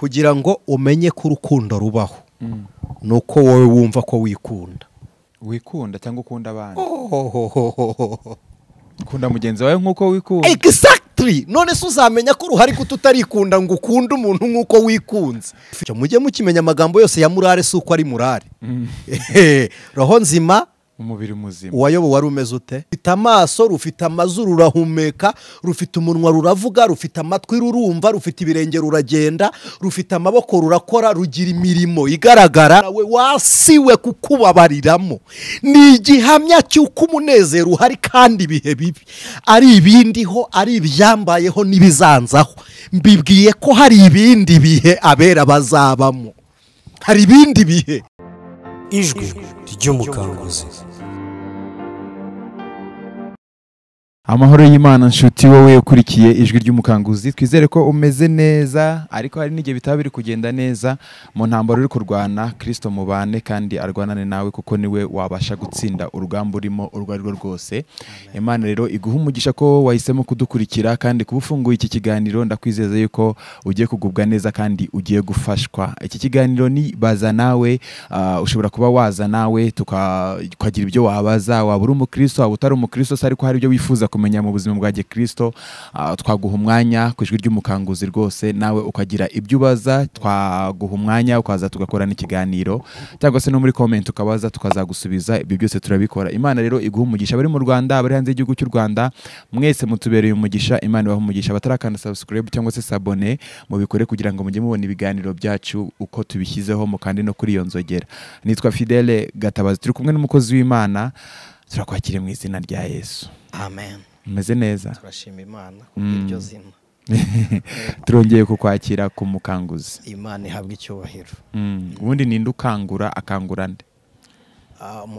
kugira ngo umenye ko urukundo rubaho nuko wowe wumva ko wikunda cyangwa ukunda abandi ukunda mugenzi wawe nkuko wikunda. Exactly. None se uzamenya ko uruhari ko tutarikunda ngo ukunde umuntu nkuko wikunze. Mujye mukimenya amagambo yose ya murare si uko ari murare. Roho nzima umubiri muzima. Uwayobo wari umeze ute? Rufite amaso, rufite amazuru, rurahumeka, rufite umunwa ruravuga, rufite amatwi rurumva, rufite ibirenge ruragenda, rufite amaboko rurakora, rugira imirimo igaragara. Nawe wasiwe kukubabariramo. Ni igihamya cy'uko umunezero uhari kandi ibihe bibi ari ibindiho, ari ibyambayeho n'ibizanzaho. Mbibwiye ko hari ibindi bihe abera bazabamo. Hari ibindi bihe. Ijwi ry'umukanguzi. Amahoro y'Imana nshuti wowe ukurikiye ijwi ry'umukanguzi, twizere ko umeze neza, ariko hari n'igihe bitaba biri kugenda neza mu ntambaro uri kurwana. Kristo mubane kandi arwanane nawe kuko niwe wabasha gutsinda urugamba urimo urwo ari rwo rwose. Imana rero iguha umugisha ko wahisemo kudukurikira kandi kubufunguye iki kiganiro. Ndakwizeza yuko ugiye kugubwa neza kandi ugiye gufashwa. Iki kiganiro ni baza nawe, ushobora kuba waza nawe tukagira ibyo wabaza, waba uri umukristo waba utari umukristo, ariko hari ibyo wifuza kumenya mu buzima bwa Kristo. Twaguha umwanya ku ijwi ry'umukanguzi rwose, nawe ukagira ibyo ubaza, twaguha umwanya ukaza tugakorana ikiganiro, cyangwa se no muri comment ukabaza tukazagusubiza. Ibyo byose turabikora. Imana rero iguha umugisha bari mu Rwanda, bari hanze y'igihugu cy'u Rwanda, mwese mutubereye umugisha. Imana ibaha umugisha. Batarakanda subscribe cyangwa se s'abone mubikore kugira ngo mujye mubona ibiganiro byacu uko tubishyizeho mu kandi no kuri iyo nzogera. Nitwa Fidele Gatabazi, turi kumwe n'umukozi w'Imana. Turakwakire mu izina rya Yesu. Amen. Umeze neza? Turashima Imana kubw'iryo zina. Turongeye kukwakira ku mukanguzi. Imana ihabwa icyubahiro. Ubundi ninde ukangura, akangura nde?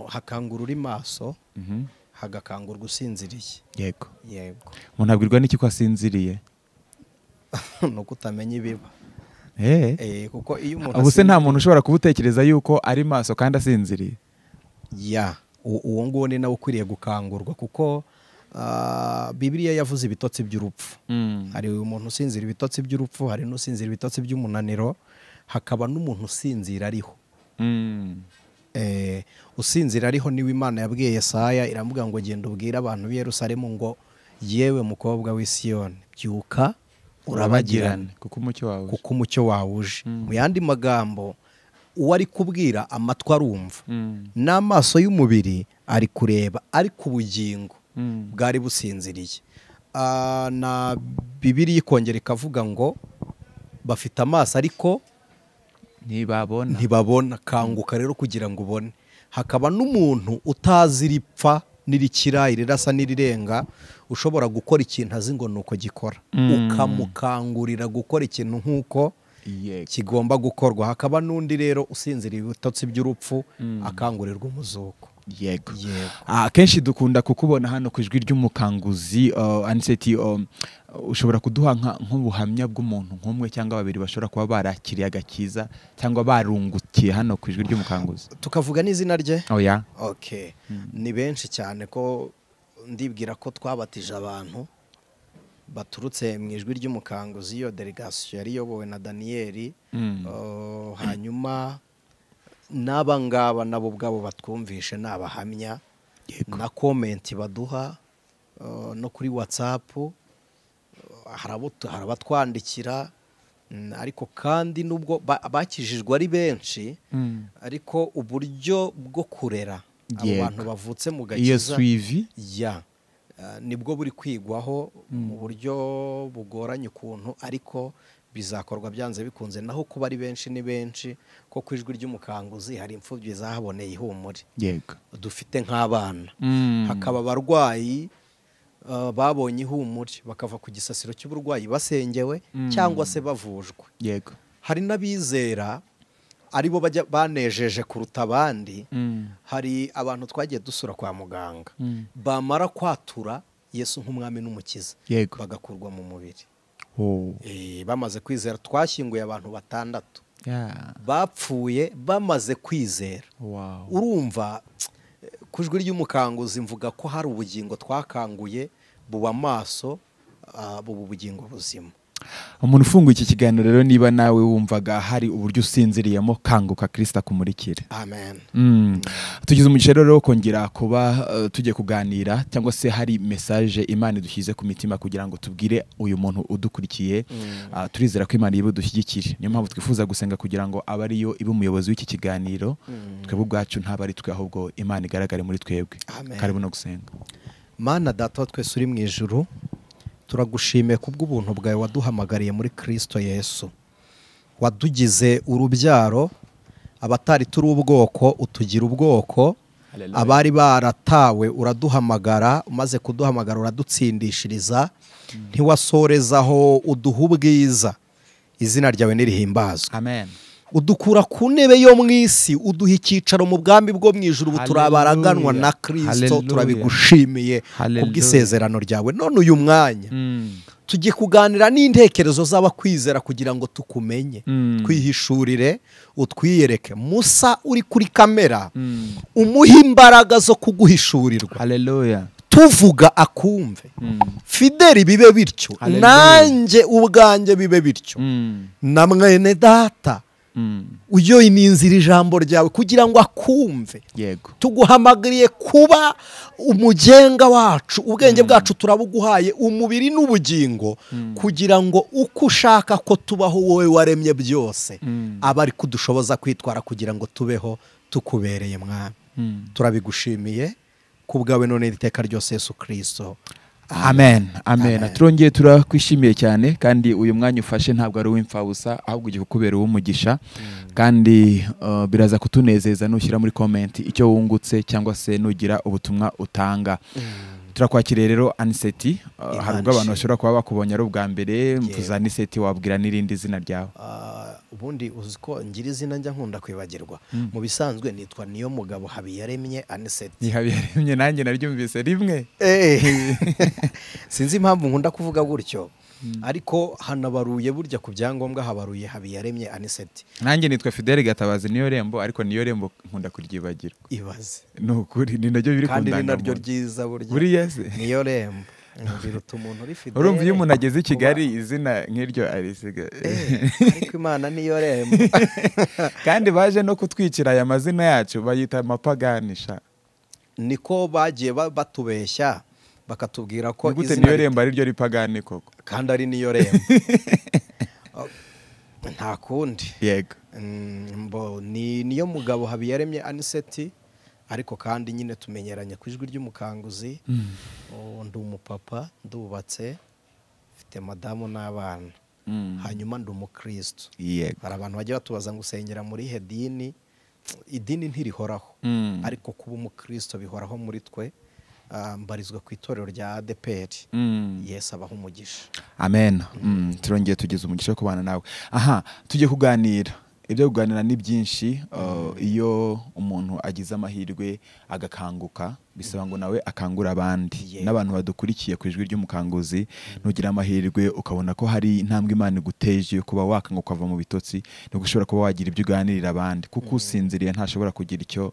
Hakangura uri maso, hagakangurwa usinziriye. Yego. Yego. Umuntu abwirwa n'iki ko asinziriye? Nuko utamenya ibiba. Kuko iyo umuntu ubuse nta muntu ushobora kubutekereza yuko ari maso kandi asinziriye. Uwo nguwo ni nawe ukwiriye gukangurwa, kuko Bibiliya yavuze ibitotsi by'urupfu. Hari umuntu usinzira ibitotsi by'urupfu, hari n'usinzira ibitotsi by'umunaniro, hakaba n'umuntu usinzira ariho. Usinzira ariho niwe Imana yabwiye Yesaya, iravuga ngo genda ubwire abantu b'i Yerusalemu ngo yewe mukobwa w'i Siyoni, byuka urabagirane kuko umucyo wawe uje. Mu yandi magambo, uwo ari kubwira amatwi arumva, n'amaso y'umubiri ari kureba, ariko ubugingo bwari businziriye. Na Bibiliya ikongera ikavuga ngo bafite amaso ariko ntibabona. Kanguka rero kugira ngo ubone. Hakaba n'umuntu utazi iripfa n'irikira, irirasa n'irirenga, ushobora gukora ikintu azi ngo nuko gikora, ukamukangurira gukora ikintu nk'uko kigomba gukorwa. Hakaba n'undi rero usinzira ibitotsi by'urupfu, akangurirwa umuzuko. Yego. Akenshi dukunda kukubona hano ku ijwi ry'umukanguzi. Aniseti, ushobora kuduha nk'ubuhamya bw'umuntu nk'umwe cyangwa babiri bashobora kuba barakiriye agakiza cyangwa barungukiye hano ku ijwi ry'umukanguzi? Tukavuga n'izina rye? Oya. Okay. Ni benshi cyane, ko ndibwira ko twabatije abantu baturutse mu ijwi ry'umukanguzi. Iyo delegation yari yobowe na Daniel. Hanyuma n'abangaba nabo ubwabo batwumvishe n'abahamya na comment baduha no kuri WhatsApp. Harabatwandikira, ariko kandi nubwo bakijijwe ari benshi, ariko uburyo bwo kurera abo bantu bavutse mu gakiza nibwo buri kwigwaho mu buryo bugoranye ukuntu, ariko bizakorwa byanze bikunze. Naho kuba ari benshi ni benshi, ko ku ijwi ry'umukanguzi hari imfubyi zahaboneye ihumure. Yego. Dufite nk'abana, hakaba abarwayi babonye ihumure bakava ku gisasiro cy'uburwayi basengewe cyangwa se bavujwe. Yego. Hari n'abizera aribo banejeje kuruta abandi. Hari abantu twagiye dusura kwa muganga, bamara kwatura Yesu nk'umwami n'umukiza, bagakurwa mu mubiri. Bamaze kwizera. Twashyinguye abantu 6 bapfuye bamaze kwizera. Urumva, ku ijwi ry'umukanguzi mvuga ko hari ubugingo twakanguye buba maso, buba ubugingo buzima. umuntu ufunguye iki kiganiro rero, niba nawe wumvaga hari uburyo usinziriyemo, kanguka Kristo akumurikire. amen. Tugize umugisha rero wo kongera kuba tugiye kuganira, cyangwa se hari message Imana idushyize ku mitima kugira ngo tubwire uyu muntu udukurikiye. Turizera ko Imana ibudushyigikire, niyo mpamvu twifuza gusenga kugira ngo abe ariyo ibe umuyobozi w'iki kiganiro, twebwe ubwacu ntaba ari twe, ahubwo Imana igaragare muri twebwe. Karibu no gusenga. Mana Data wa twese uri mu ijuru, turagushimiye kubw'ubuntu bwawe waduhamagariye muri Kristo Yesu. Wadugize urubyaro, abatari turi ubwoko utugira ubwoko, abari baratawe uraduhamagara, umaze kuduhamagara uradutsindishiriza, ntiwasorezaho uduha ubwiza. Izina ryawe nirihimbazwe. Amen. Udukura ku ntebe yo mu isi, uduha icyicaro mu bwami bwo mu ijuru. Ubu turabaraganwa na Kristo. Turabigushimiye kubw'isezerano ryawe. None uyu mwanya tugiye kuganira n'intekerezo z'abakwizera kugira ngo tukumenye, twihishurire, utwiyereke. Musa uri kuri kamera, umuha imbaraga zo kuguhishurirwa. Haleluya. Tuvuga akumve. Fideli bibe bityo, nanjye ubwanjye bibe bityo, na mwene data uyoye n'inzira ijambo ryawe kugira ngo akumve. Yego. Tuguhamagariye kuba umugenga wacu, ubwenge bwacu turabuguhaye, umubiri n'ubugingo, kugira ngo uko ushaka ko tubaho wowe waremye byose aba ari kudushoboza kwitwara kugira ngo tubeho tukubereye Mwami. Turabigushimiye kubwawe none iteka ryose Yesu Kristo. Amen. Amen. Turongeye turakwishimiye cyane, kandi uyu mwanya ufashe ntabwo ari uw'imfabusa, ahubwo ugiye kukubera uw'umugisha, kandi biraza kutunezeza nushyira muri comment icyo wungutse, cyangwa se nugira ubutumwa utanga. Turakwakiriye rero Aniseti. Hari ubwo abantu bashobora kuba bakubonye ari ubwa mbere. Mvuza Aniseti, wabwira n'irindi zina ryawe? Ubundi uzi ko ngira izina njya nkunda kwibagirwa. Mu bisanzwe nitwa Niyomugabo Habiyaremye Aniseti. Ni Habiyaremye, nanjye naryumvise rimwe. Sinzi impamvu nkunda kuvuga gutyo, ariko hanabaruye burya ku byangombwa habaruye Habiyaremye Aniseti. Nanjye nitwa Fidele Gatabazi Niyo Rembo, ariko Niyo Rembo nkunda kuryibagirwa. Ibaze. Nukuri ni naryo biri kundanga. Kandi ni naryo ryiza burya. Buriya se Niyo Rembo. Biruta umuntu uri Fidele. Urumva iyo umuntu ageze i Kigali izina nk'iryo arisiga. Ariko Imana Niyo Rembo. Kandi baje no kutwicira aya mazina yacu, bayita amapaganisha. Niko bagiye batubeshya, bakatubwira ko izina Niyo Rembo ari ryo ripagani koko, kandi ari Niyo Rembo. Nta kundi. Yego. Ni Niyomugabo Habiyaremye Aniseti, ariko kandi nyine tumenyeranye ku ijwi ry'umukanguzi. Ndi umupapa, ndubatse, mfite madamu n'abana. Hanyuma ndi umukristo. Yego. Hari abantu bagiye batubaza ngo usengera muri he dini. Idini ntirihoraho, ariko kuba umukristo bihoraho muri twe. Mbarizwa ku itorero rya ADPR. Yesu abaho umugisha. Amen. Turongeye tugize umugisha wo kubana nawe. Aha, tujye kuganira. Ibyo kuganira ni byinshi. Iyo umuntu agize amahirwe agakanguka, bisaba ngo nawe akangura abandi. N'abantu badukurikiye ku ijwi ry'umukanguzi, nugira amahirwe ukabona ko hari intambwe Imana iguteje kuba wakanguka ukava mu bitotsi, no gushobora kuba wagira ibyo uganirira abandi, kuko usinziriye ntashobora kugira icyo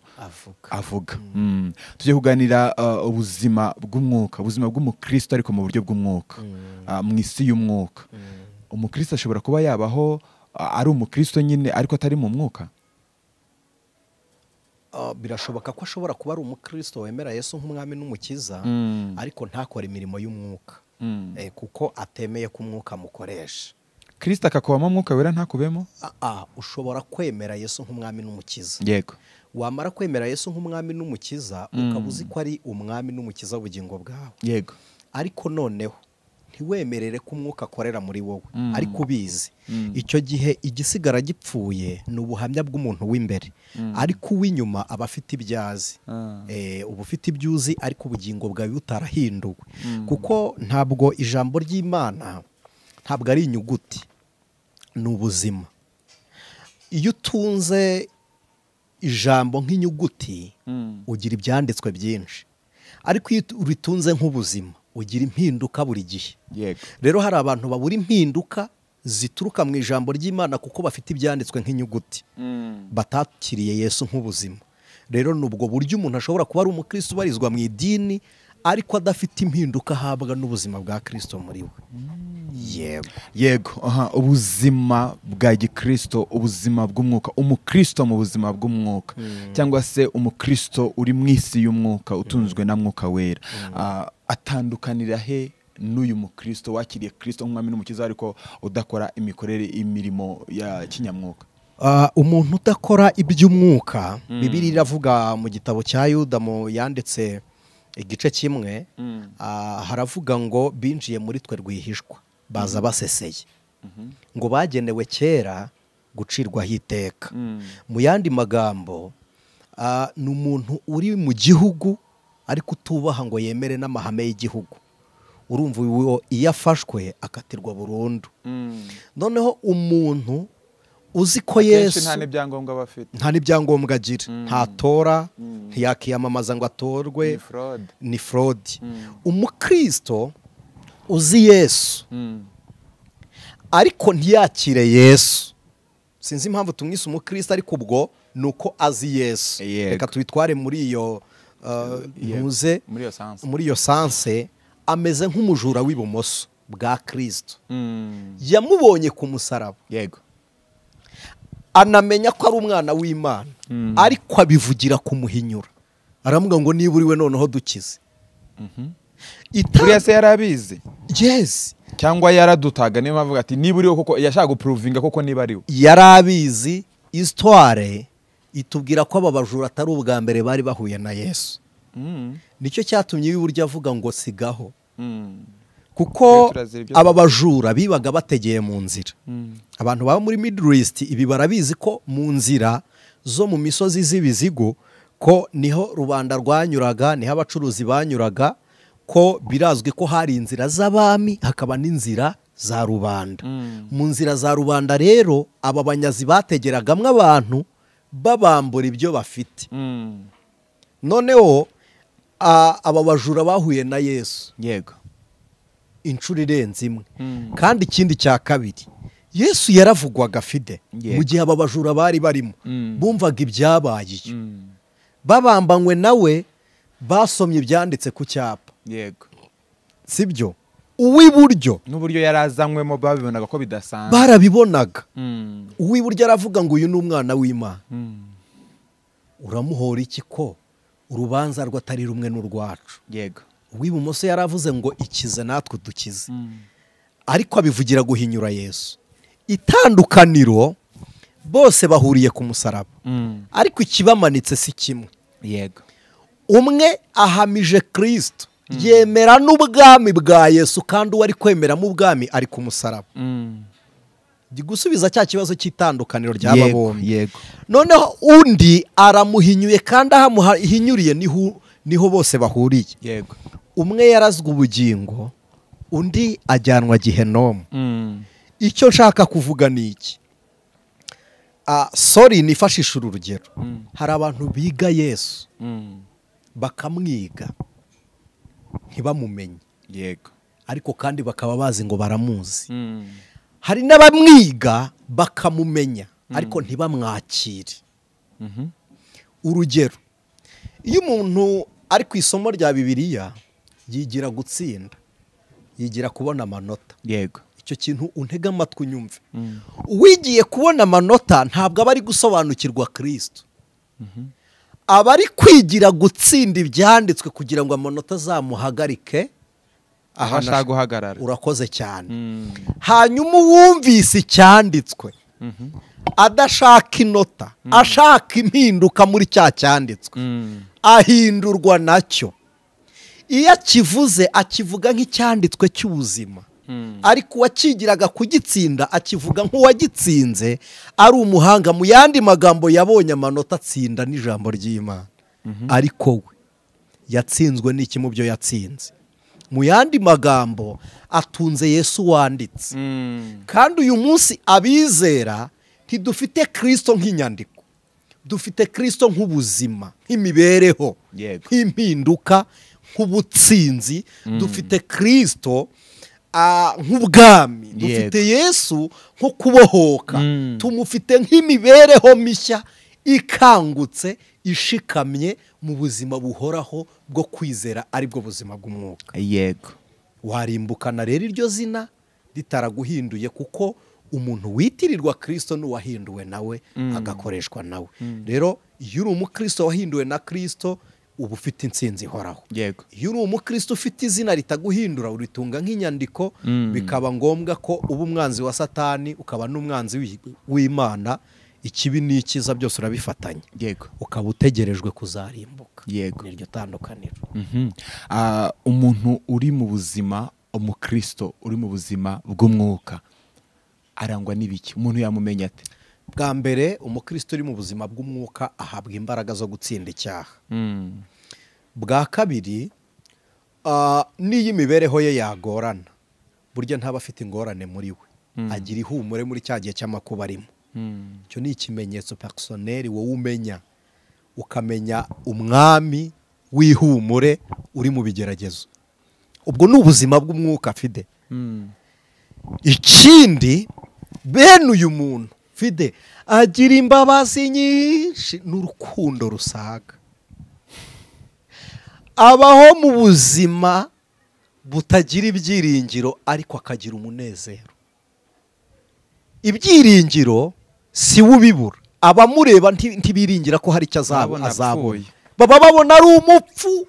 avuga. Tujye kuganira ubuzima bw'umwuka, ubuzima bw'umukristo ariko mu buryo bw'umwuka, mu isi y'umwuka. Umukristo ashobora kuba yabaho ari umukristo nyine ariko atari mu mwuka? Birashoboka ko ashobora kuba ari umukristo wemera Yesu nk'umwami n'umukiza, ariko ntakore imirimo y'umwuka, kuko atemeye ko umwuka mukoresha. Kristo akakubamo umwuka wera ntakubemo? Ushobora kwemera Yesu nk'umwami n'umukiza. Yego. Wamara kwemera Yesu nk'umwami n'umukiza, ukaba uzi ko ari umwami n'umukiza w'ubugingo bwawe. Yego. Ariko noneho ntiwemerere ko umwuka akorera muri wowe, ariko ubizi. Icyo gihe igisigara gipfuye ni ubuhamya bw'umuntu w'imbere, ariko uw'inyuma aba afite ibyazi. Uba ufite ibyuzi, ariko ubugingo bwawe butarahinduwe. Kuko ntabwo ijambo ry'Imana ntabwo ari inyuguti, ni ubuzima. Iyo utunze ijambo nk'inyuguti, ugira ibyanditswe byinshi, ariko iyo uritunze nk'ubuzima, ugira impinduka buri gihe. Rero hari abantu babura impinduka zituruka mu ijambo ry'Imana kuko bafite ibyanditswe nk'inyuguti, batakiriye Yesu nk'ubuzima. Rero nubwo buryo umuntu ashobora kuba ari umukristo ubarizwa mu idini, ariko adafite impinduka ahabwa n'ubuzima bwa Kristo muri we. Yego ubuzima bwa gikristo, ubuzima bw'umwuka, umukristo mu buzima bw'umwuka cyangwa se umukristo uri mu isi y'umwuka utunzwe na mwuka wera, atandukanira he n'uyu mukristo wakiriye Kristo nk'umwami n'umukiza ariko udakora imirimo ya kinyamwuka? Umuntu udakora iby'umwuka, Bibiliya iravuga mu gitabo cya Yuda mu yanditse igice kimwe, haravuga ngo binjiye muri twe rwihishwa baza baseseye, ngo bagenewe kera gucirwaho iteka. Mu yandi magambo, ni umuntu uri mu gihugu ariko utubaha ngo yemere n'amahame y'igihugu. Urumva iyo afashwe akatirwa burundu. Noneho umuntu uzi ko Yesu nta n'ibyangombwa bafite, nta n'ibyangombwa agira, ntatora, ntiyakiyamamaza ngo atorwe, ni fraude. Umukristo uzi Yesu ariko ntiyakire Yesu, sinzi impamvu tumwise umukristo, ariko ubwo nuko azi Yesu. Reka tubitware muri iyo muri iyo sanse, ameze nk'umujura w'ibumoso bwa Kristo. Yamubonye ku musaraba, yego, anamenya ko ari umwana w'Imana, ariko abivugira kumuhinyura. Aravuga ngo niba uri we noneho dukize. Buriya se yarabizi? Yes. Cyangwa yaradutaga niyo mpamvu ati niba uri we koko, yashaka guprovinga koko niba ari we. Yarabizi. Histoire itubwira ko aba bajura atari ubwa mbere bari bahuye na Yesu. Nicyo cyatumye biburya avuga ngo sigaho. Kuko aba bajura bibaga bategeye mu nzira. Abantu baba muri Middle East ibi barabizi ko mu nzira zo mu misozi z'ibizigo ko niho rubanda rwanyuraga, niho abacuruzi banyuraga, ko birazwi ko hari inzira z'abami hakaba n'inzira za rubanda. Mu nzira za rubanda rero aba banyazi bategeragamwe abantu babambura ibyo bafite. Noneho aba bajura bahuye na Yesu, yego, inshuro irenze imwe. Kandi ikindi cya kabiri, Yesu yaravugwaga fide mu gihe aba bajura bari barimo, bumvaga ibyabaye. Babambanywe nawe basomye ibyanditse ku cyapa, yego, sibyo? Uw'iburyo n'uburyo yarazanywemo babibonaga ko bidasanzwe, barabibonaga. Uw'iburyo aravuga ngo uyu ni umwana w'Imana. Uramuhora iki ko urubanza rwatari rumwe n'urwacu? Yego. Uw'ibumoso yaravuze ngo ikize natwe dukize, ariko abivugira guhinyura Yesu. Itandukaniro, bose bahuriye ku musaraba, ariko ikibamanitse si kimwe. Yego. Umwe ahamije Kristo, yemera n'ubwami bwa Yesu, kandi uwo ari kwemeramo ubwami ari ku musaraba. Gusubiza cya kibazo cy'itandukaniro ry'aba bombi. Yego. Noneho undi aramuhinyuye, kandi ahamuhinyuriye niho bose bahuriye. Yego. Umwe yarazwe ubugingo, undi ajyanwa Gihenomu. Icyo nshaka kuvuga ni iki? Sorry, nifashisha urugero. Hari abantu biga Yesu bakamwiga ntibamumenye, yego, ariko kandi bakaba bazi ngo baramuzi. Hari n'abamwiga bakamumenya ariko ntibamwakire. Urugero, iyo umuntu ari ku isomo rya Bibiliya yigira gutsinda, yigira kubona amanota. Yego. Icyo kintu untega amatwi unyumve. Uwigiye kubona amanota ntabwo aba ari gusobanukirwa Kristo. Aba ari kwigira gutsinda ibyanditswe kugira ngo amanota azamuhagarike aho ashaka guhagarara. Urakoze cyane. Hanyuma uwumvise icyanditswe adashaka inota, ashaka impinduka muri cya cyanditswe, ahindurwa nacyo. Iyo akivuze akivuga nk'icyanditswe cy'ubuzima, ariko uwakigiraga kugitsinda akivuga nk'uwagitsinze ari umuhanga. Mu yandi magambo, yabonye amanota atsinda n'ijambo ry'Imana, ariko we yatsinzwe n'iki mu byo yatsinze? Mu yandi magambo, atunze Yesu wanditse. Kandi uyu munsi abizera ntidufite Kristo nk'inyandiko, dufite Kristo nk'ubuzima, nk'imibereho, nk'impinduka, nk'ubutsinzi. Dufite Kristo nk'ubwami, dufite Yesu nko kubohoka. Tumufite nk'imibereho mishya ikangutse ishikamye mu buzima buhoraho bwo kwizera aribwo buzima bw'umwuka. yego warimbukana rero iryo zina ritaraguhinduye, kuko umuntu witirirwa Kristo n'uwahinduwe nawe agakoreshwa nawe. rero iyo uri umukristo wahinduwe na Kristo uba ufite intsinzi ihoraho. yego iyo uri umukristo ufite izina ritaguhindura uritunga nk'inyandiko, bikaba ngombwa ko uba umwanzi wa Satani ukaba n'umwanzi w'Imana, ikibi n'ikiza byose urabifatanya, yego ukaba utegerejwe kuzarimbuka. yego niryo tandukaniro. umuntu uri mu buzima, umukristo uri mu buzima bw'umwuka arangwa n'ibiki? Umuntu yamumenya ate? bwa mbere umukristo uri mu buzima bw'umwuka ahabwa imbaraga zo gutsinda icyaha. bwa kabiri n'iyo imibereho ye yagorana, burya ntaba afite ingorane muri we, agira ihumure muri cya gihe cy'amakuba arimo. icyo ni ikimenyetso personel wowe umenya, ukamenya umwami w'ihumure uri mu bigeragezo. ubwo ni ubuzima bw'umwuka Fide. ikindi, bene uyu muntu Fide agira imbabazi nyinshi n'urukundo rusaga, abaho mu buzima butagira ibyiringiro ariko akagira umunezero. ibyiringiro si we ubibura, abamureba ntibiringira ko hari icyo azabona, baba babona ari umupfu,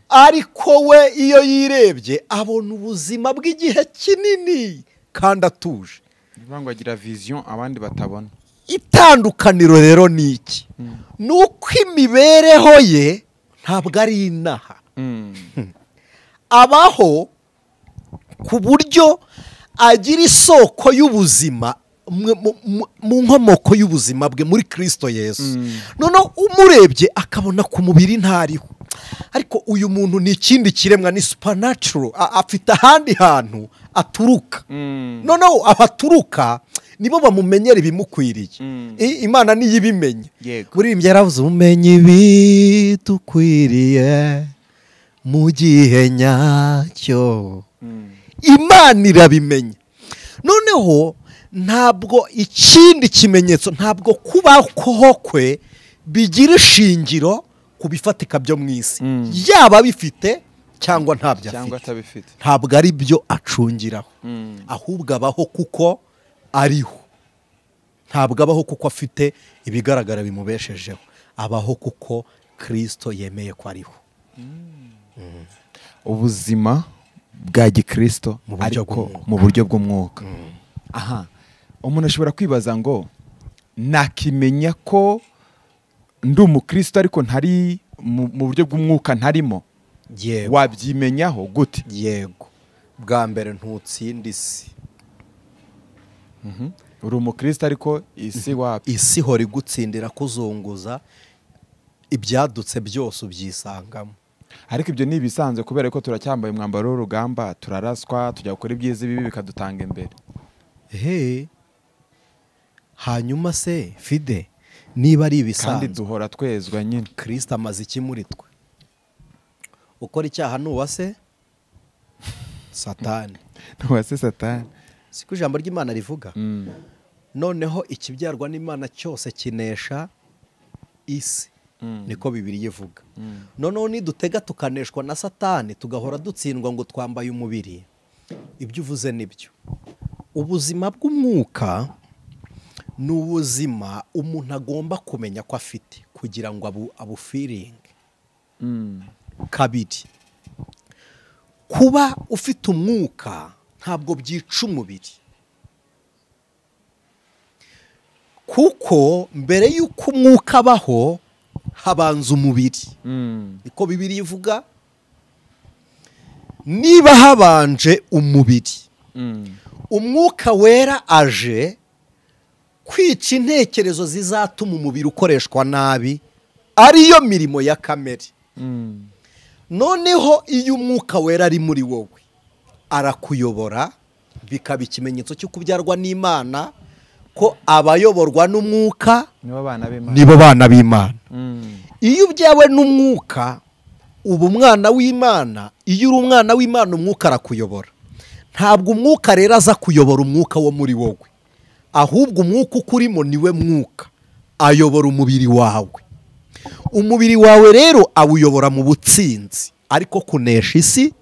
ariko we iyo yirebye abona ubuzima bw'igihe kinini kandi atuje. ngo agira vision abandi batabona. itandukaniro rero ni iki? ni uko imibereho ye ntabwo ari inaha, abaho ku buryo agira isoko y'ubuzima mu nkomoko y'ubuzima bwe muri Kristo Yesu. noneho umurebye akabona ku mubiri ntariho, ariko uyu muntu ni ikindi kiremwa, ni supernatural, afite ahandi hantu aturuka. noneho abaturuka nibo bamumenyera ibimukwiriye. Imana niyo ibimenya. buririmbye yaravuze umenya ibidukwiriye mu gihe nyacyo. Imana irabimenya. noneho ntabwo ikindi kimenyetso, ntabwo kubaho kwe bigira ishingiro ku bifatika byo mu isi, yaba bifite cyangwa ntabyo afite, ntabwo ari byo acungiraho, ahubwo abaho kuko ariho. ntabwo abaho kuko afite ibigaragara bimubeshejeho, abaho kuko Kristo yemeye ko ariho. ubuzima bwa gikristo ariko mu buryo bw'umwuka. umuntu ashobora kwibaza ngo nakimenya ko ndi umukristo ariko ntari mu buryo bw'umwuka ntarimo. wabyimenyaho gute? yego, bwa mbere ntutsinda isi. uri umukristo ariko isi wapi? isi ihora igutsindira kuzunguza, ibyadutse byose ubyisangamo. ariko ibyo ni ibisanzwe kubera ko turacyambaye umwambaro w'urugamba, turaraswa, tujya gukora ibyiza ibibi bikadutanga imbere. hanyuma se Fide, niba ari ibisanzwe kandi duhora twezwa nyine, Kristo amaze iki muri twe? ukora icyaha nuwase Satani. nuwase Satani, siko ijambo ry'Imana rivuga. noneho ikibyarwa n'Imana cyose kinesha isi, niko Bibiliya ivuga. noneho nidutega tukaneshwa na Satani, tugahora dutsindwa ngo twambaye umubiri, ibyo uvuze nibyo. ubuzima bw'umwuka ni ubuzima umuntu agomba kumenya ko afite kugira ngo abufiringe. kabiri, kuba ufite umwuka ntabwo byica umubiri, kuko mbere y'uko umwuka abaho habanza umubiri. niko Bibiliya ivuga. niba habanje umubiri, umwuka wera aje kwica intekerezo zizatuma umubiri ukoreshwa nabi, ariyo mirimo ya kamere. noneho iyo umwuka wera ari muri wowe, arakuyobora, bikaba ikimenyetso cyo kubyarwa n'Imana, ko abayoborwa n'umwuka nibo bana b'Imana. iyo ubyawe n'umwuka uba umwana w'Imana. iyo uri umwana w'Imana, umwuka arakuyobora. ntabwo umwuka rero aza kuyobora umwuka wo muri wowe, ahubwo umwuka ukurimo niwe mwuka ayobora umubiri wawe. umubiri wawe rero awuyobora mu butsinzi, ariko kunesha isi,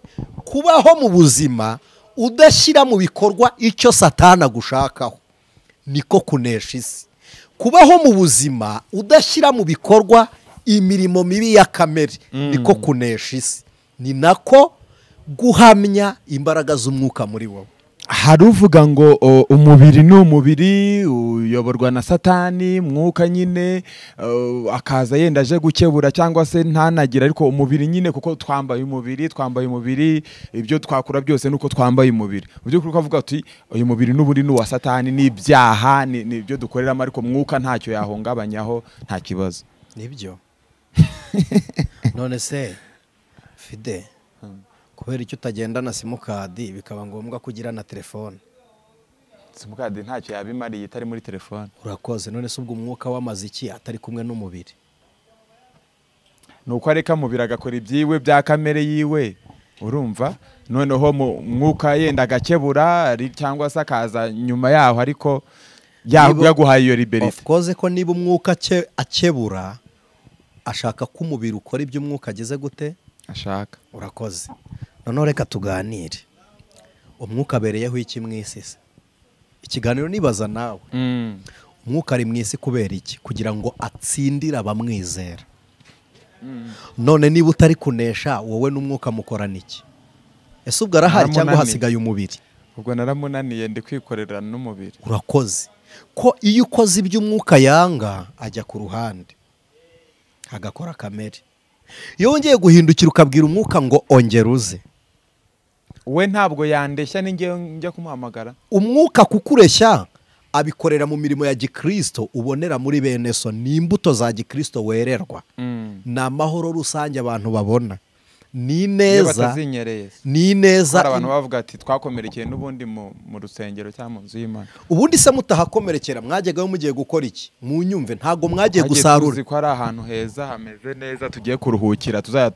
kubaho mu buzima udashyira mu bikorwa icyo Satani agushakaho, niko kunesha isi. Kubaho mu buzima udashyira mu bikorwa imirimo mibi ya kamere, niko kunesha isi. Ni nako guhamya imbaraga z'umwuka muri wowe. hari uvuga ngo umubiri ni umubiri uyoborwa na Satani, mwuka nyine akaza yenda aje gukebura cyangwa se ntanagira, ariko umubiri nyine kuko twambaye umubiri ibyo twakura byose nuko twambaye umubiri. Mu by'ukuri ukavuga ati uyu mubiri n'uburi ni uwa Satani, n'ibyaha ni ibyo dukoreramo, ariko mwuka ntacyo yahungabanyaho, nta kibazo. Nibyo. None se Fide, kubera icyo utagendana simukadi bikaba ngombwa kugira na telefone? Simukadi ntacyo yabimariye itari muri telefone. Urakoze. None se ubwo umwuka w'amaziki atari kumwe n'umubiri? Nuko areka mubiri agakora ibyiwe bya kamere yiwe, urumva? Noneho mwuka yenda agakebura cyangwa se akaza nyuma yaho, ariko yaguhaye iyo liberty. Of course ko niba umwuka akebura ashaka ko umubiri ukora ibyo umwuka ageze gute ashaka. Urakoze. None reka tuganire. Umwuka abereyeho iki mu isi se? Ikiganiro nibaza nawe. Umwuka ari mu isi kubera iki? Kugira ngo atsindire abamwizera. None niba utari kunesha wowe n'umwuka mukorana iki? Ese ubwo arahari cyangwa hasigaye umubiri? Ubwo naramunaniye ndi kwikorera n'umubiri. Urakoze. Ko iyo ukoze ibyo umwuka yanga ajya ku ruhande agakora kamere. Iyo wongeye guhindukira ukabwira umwuka ngo ongera uze, we ntabwo yandeshya, ninjye njya kumuhamagara. Umwuka kukureshya abikorera mu mirimo ya gikristo ubonera muri bene so, ni imbuto za gikristo wererwa. Ni amahoro rusange abantu babona, ni neza, ni neza. Hari abantu bavuga ati twakomerekeye n'ubundi mu rusengero cyangwa mu nzu y'Imana. Ubundi se mutahakomerekera mwajyagaho mugiye gukora iki? Mu nyumve ntago mwagiye gusarura. Tuzi ko ari ahantu heza hameze neza tugiye kuruhukira, tuzaya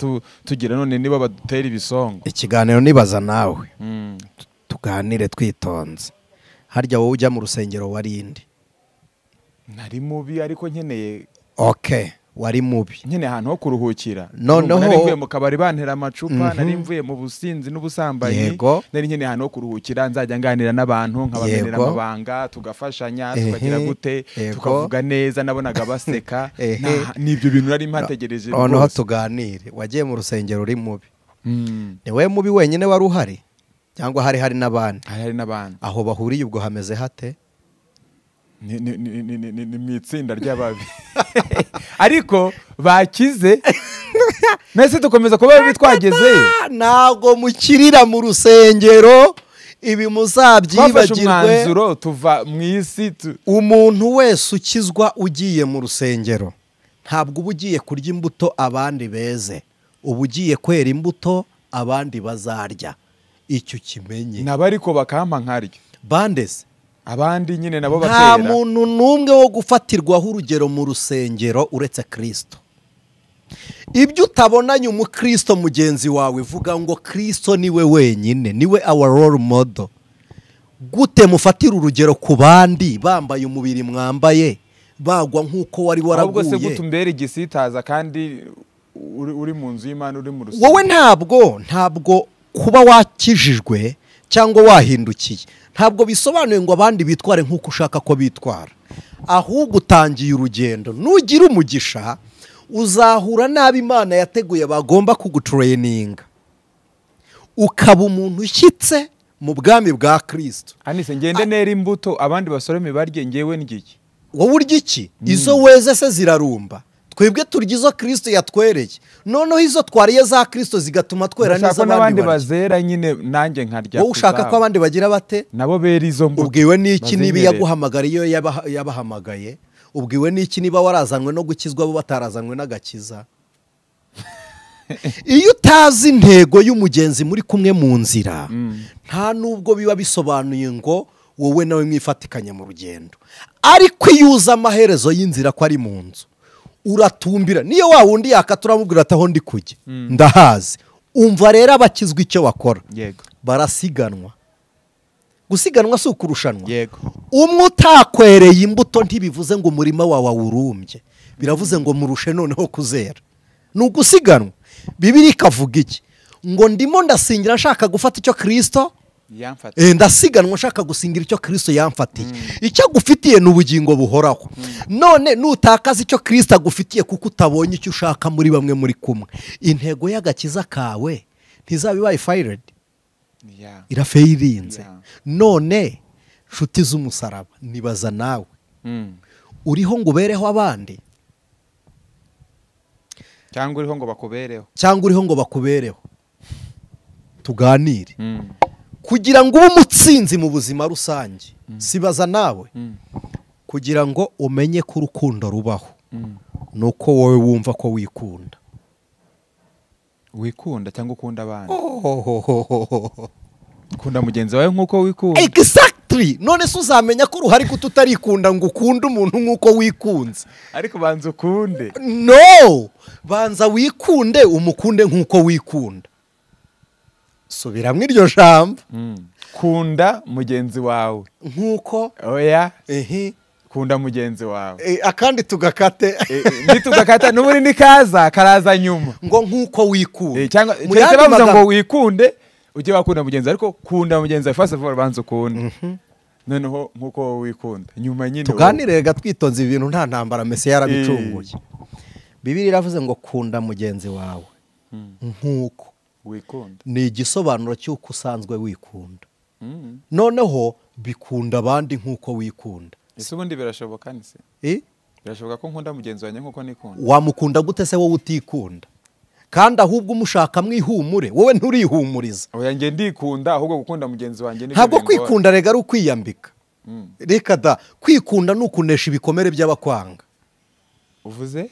tugira none niba badutera ibisongo. Ikiganiro nibaza nawe tuganire twitonze. Harya wowe ujya mu rusengero warindi? Nari mubi ariko nkeneye. Okay, wari mubi. Nyine ahantu ho kuruhukira. Noneho nari mvuye mu kabari bantera amacupa, nari mvuye mu businzi n'ubusambanyi, nari nyine ahantu ho kuruhukira, nzajya nganira n'abantu nkabamenera amabanga, tugafashanya, tukagira gute, tukavuga neza, nabonaga baseka. Nibyo bintu nari mpategereje. Noneho tuganire. Wagiye mu rusengero uri mubi. Ni we mubi wenyine wari uhari cyangwa hari n'abandi? Hari n'abandi. Aho bahuriye ubwo hameze hate? ni mu itsinda ry'ababi ariko bakize. Nese dukomeza kuba bitwageze, ntago mukirira mu rusengero, ibi muzabyibagirwe. Umwanzuro tuva mu isi. Umuntu wese ukizwa ugiye mu rusengero ntabwo uba ugiye kurya imbuto abandi beze, uba ugiye kwera imbuto abandi bazarya. Icyo kimenye. Nabariko bakampa nkaryo bandese abandi nyine nabo batera. Nta muntu n'umwe wo gufatirwaho urugero mu rusengero uretse Kristo. Ibyo utabonanye umukristo mugenzi wawe vuga ngo Kristo niwe wenyine, niwe our role model. Gute mufatira urugero ku bandi bambaye umubiri mwambaye bagwa nk'uko wari waraguye? Ahubwo se gutumbera igisitaza kandi uri mu nzu y'Imana, uri mu rusengero. Wowe ntabwo kuba wakijijwe cyangwa wahindukiye ntabwo bisobanuye ngo abandi bitware nk'uko ushaka ko bitwara. Ahubwo utangiye urugendo, nugira umugisha uzahura n'abo Imana yateguye bagomba kugutraininga, ukaba umuntu ushyitse mu bwami bwa Kristo. Anise ngende nera imbuto abandi basorome barye, ngewe n'igiki? Wowe urya iki? Izo weze se zirarumba. Twebwe turya izo Kristo yatwereye. Noneho izo twariye za Kristo zigatuma twera neza abandi bazera nyine nanjye nkarya. Wowe ushaka ko abandi bagira bate? Nabo bera izo mbuto. Ubwiwe n'iki niba yaguhamagara iyo yabahamagaye? Ubwiwe n'iki niba warazanwe no gukizwa bo batarazanwe n'agakiza? Iyo utazi intego y'umugenzi muri kumwe mu nzira, nta nubwo biba bisobanuye ngo wowe nawe mwifatikanye mu rugendo. Ariko iyo uza amaherezo y'inzira ko ari mu nzu, uratumbira. Niyo wa wundi yakaturamubwira ati aho ndi kujya ndahazi. Umva rero abakizwa icyo bakora. Yego. Barasiganwa. Gusiganwa si ukurushanwa. Yego. Umwe utakwereye imbuto ntibivuze ngo umurima wawe awurumbye. biravuze ngo murushe noneho kuzera. Ni ugusiganwa. Bibiliya ikavuga iki? Ngo ndimo ndasingira nshaka gufata icyo Kristo yamfatiye. Ndasiganwa nshaka gusingira icyo Kristo yamfatiye. Icyo agufitiye ni ubugingo buhoraho. None nutakaza icyo Kristo agufitiye kuko utabonye icyo ushaka muri bamwe muri kumwe, intego y'agakiza kawe ntizaba ibaye fired. Irafeirinze. None nshuti z'umusaraba, nibaza nawe uriho ngo ubereho abandi, cyangwa uriho ngo bakubereho? Tuganire kugira ngo ube umutsinzi mu buzima rusange. Sibaza nawe kugira ngo umenye ko urukundo rubaho, nuko wowe wumva ko wikunda cyangwa ukunda abandi. Ukunda mugenzi wawe nk'uko wikunda. Exactly. None se uzamenya ko uruhari ko tutarikunda ngo ukunde umuntu nk'uko wikunze? Ariko banza ukunde. No, banza wikunde, umukunde nk'uko wikunda. Subiramo iryo jambo. Kunda mugenzi wawe nk'uko. Oya. Kunda mugenzi wawe. Akandi tugakate. Nitugakata n'uburi nikaza karaza nyuma. Ngo nk'uko wikunda. Cyangwa cyangwa bavuze ngo wikunde ujye wakunda mugenzi, ariko kunda mugenzi wawe first of all banza ukunde. Noneho nk'uko wikunda nyuma nyine. Tuganire gatwitonze ibintu nta ntambara Mesi yarabicunguye. Bibiliya iravuze ngo kunda mugenzi wawe nk'uko wikunda. Ni igisobanuro cy'uko usanzwe wikunda. Noneho bikunda abandi nk'uko wikunda. Ese ubundi birashoboka nise? Birashoboka ko nkunda mugenzi wanjye nk'uko nikunda? Wamukunda gute se wowe utikunda? Kandi ahubwo umushaka mwihumure, wowe nturihumuriza. Oya nge ndikunda, ahubwo gukunda mugenzi wanjye ni. Ntabwo kwikunda rega ari ukwiyambika. Reka da, kwikunda ni ukunesha ibikomere by'abakwanga. Uvuze?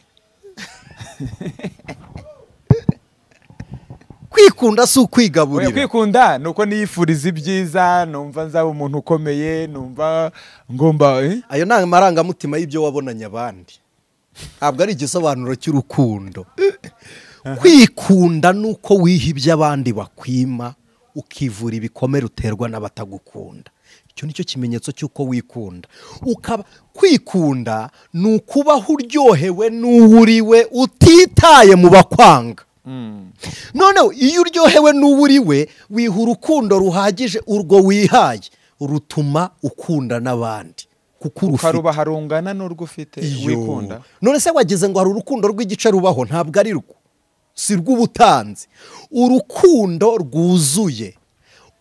Kwikunda si ukwigaburira. Kwikunda nuko niyifuriza ibyiza, numva nzaba umuntu ukomeye, numva ngomba ayo nta marangamutima y'ibyo wabonanye abandi. Ntabwo ari igisobanuro cy'urukundo. Kwikunda nuko wihibye abandi bakwima, ukivura ibikomere uterwa n'abatagukunda. Icyo nicyo kimenyetso cy'uko wikunda. Kwikunda ni ukubaho uryohewe n'uwuriwe utitaye mu bakwanga. Noneho iyo uryohewe n'uwuriwe wiha urukundo ruhagije, urwo wihaye rutuma ukunda n'abandi kuko ukaruba harungana n'urwo ufite wikunda. None se wagize ngo hari urukundo rw'igice rubaho? Ntabwo ari rwo, si rw'ubutanzi. Urukundo rwuzuye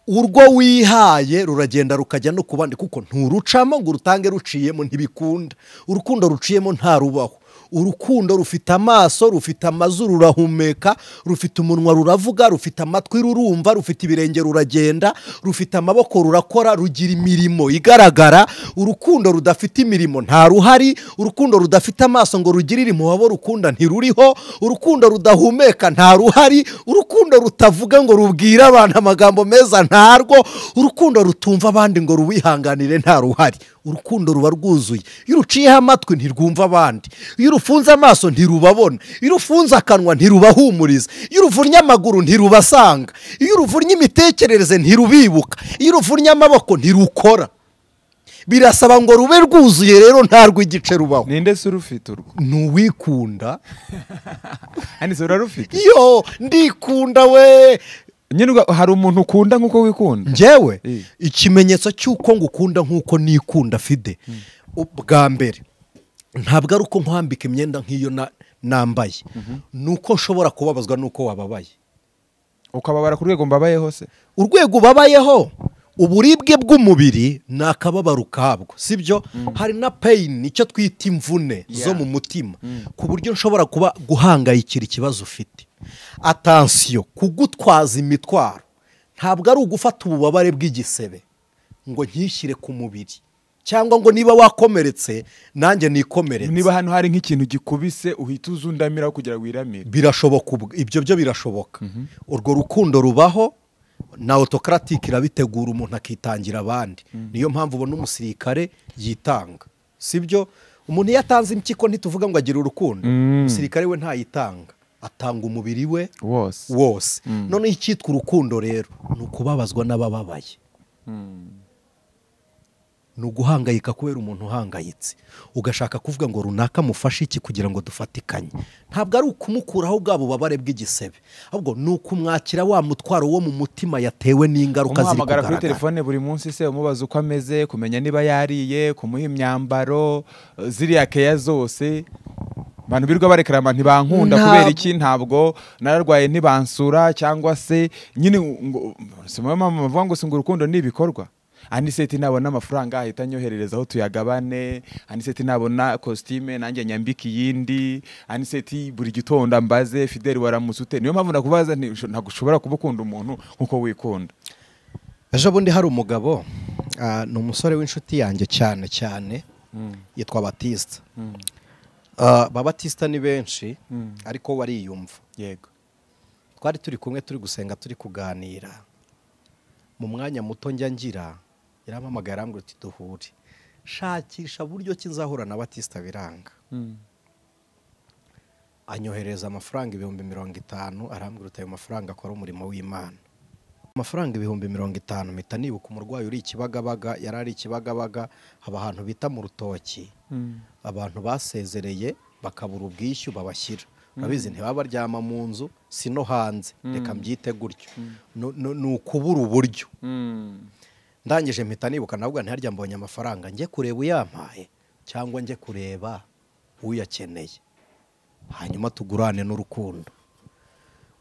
urwo wihaye ruragenda rukajya no kubandi, kuko nturucamo ngo urutange ruciyemo, ntibikunda. Urukundo ruciyemo nta rubaho. Urukundo rufite amaso, rufite amazuru, rurahumeka, rufite umunwa ruravuga, rufite amatwi rurumva, rufite ibirenge ruragenda, rufite amaboko rurakora, rugira imirimo igaragara. Urukundo rudafite imirimo nta ruhari. Urukundo rudafite amaso ngo rugirire impuhwe abo rukunda ntiruriho. Urukundo rudahumeka nta ruhari. Urukundo rutavuga ngo rubwire abantu amagambo meza ntarwo. Urukundo rutumva abandi ngo rubihanganire nta ruhari. Urukundo ruba rwuzuye. Iyo uciyeho amatwi ntirwumva abandi, iyo urufunze amaso ntirubabona, iyo urufunze akanwa ntirubahumuriza, iyo uruvunnye amaguru ntirubasanga, iyo uruvunnye imitekerereze ntirubibuka, iyo uruvunnye amaboko ntirukora. Birasaba ngo rube rwuzuye rero nta rw'igice rubaho. Ninde se urufite urwo? Nuwikunda. Ani se urarufite? Yo ndikunda we. Nyine hari umuntu ukunda nk'uko wikunda? Njyewe ikimenyetso cy'uko ngukunda nk'uko nikunda Fide, bwa mbere ntabwo ari uko nkwambika imyenda nk'iyo nambaye, nuko nshobora kubabazwa nuko wababaye. Ukababara ku rwego mbabayeho se? Urwego ubabayeho, uburibwe bw'umubiri ni akababaro kabwo, sibyo? Hari na pain, icyo twita imvune zo mu mutima, ku buryo nshobora kuba guhangayikira ikibazo ufite. Attention, kugutwaza imitwaro ntabwo ari ugufata ububabare bw'igisebe ngo nkishyire ku mubiri, cyangwa ngo niba wakomeretse nanjye nikomeretse. Niba hano hari nk'ikintu gikubise uhita uzundamira kugira wiramire. Birashoboka, ibyo byo birashoboka. Urwo rukundo rubaho, na autocratic irabitegura, umuntu akitangira abandi. Niyo mpamvu ubona umusirikare yitanga, sibyo? Umuntu yatanze impyiko ntituvuga ngo agira urukundo. Umusirikare we ntayitanga, atanga umubiri we wose. None icyitwa urukundo rero ni ukubabazwa n'abababaye. ni uguhangayika kubera umuntu uhangayitse ugashaka kuvuga ngo runaka mufashe iki kugira ngo dufatikanye. Ntabwo ari ukumukuraho bwa bubabare bw'igisebe, ahubwo ni ukumwakira wa mutwaro wo mu mutima yatewe n'ingaruka ziri kugaragara. Kuri telefone buri munsi se umubaza uko ameze, kumenya niba yariye, kumuha imyambaro, ziriya keya zose. Abantu birirwa barekerama ntibankunda kubera iki, ntabwo nararwaye ntibansura, cyangwa se nyine simwe mama bavuga ngo singa urukundo n'ibikorwa. Aniseti nabona amafaranga ahita anyoherereza aho tuyagabane, Aniseti nabona costume nanjye nyambika yindi, Aniseti buri gitondo ambaze Fidel waramutse. Niyo mpamvu nakubaza ntabwo ushobora kubukunda umuntu nkuko wikunda. Ejo bundi hari umugabo ni umusore w'inshuti yanjye cyane yitwa Batista. Babatista ni benshi ariko wariyumva. Yego. Twari turi kumwe turi gusenga turi kuganira. Mu mwanya muto njya ngira yarampamagaye arambwira ati duhure. Shakisha buryo ki nzahura na Batista biranga. Anyohereza amafaranga 50,000 arambwira ati ayo mafaranga akora umurimo w'Imana. Amafaranga 50,000 mpita nibuka umurwayi uri Kibagabaga, yarari Kibagabaga haba ahantu bita mu Rutoki. Abantu basezereye bakabura ubwishyu babashyira. Abizi ntibaba baryama mu nzu sino hanze, reka mbyite gutyo. Ni ukubura uburyo. Ndangije mpita nibuka navuga ntiharya mbonye amafaranga njye kureba uyampaye cyangwa njye kureba uyakeneye, hanyuma tugurane n'urukundo.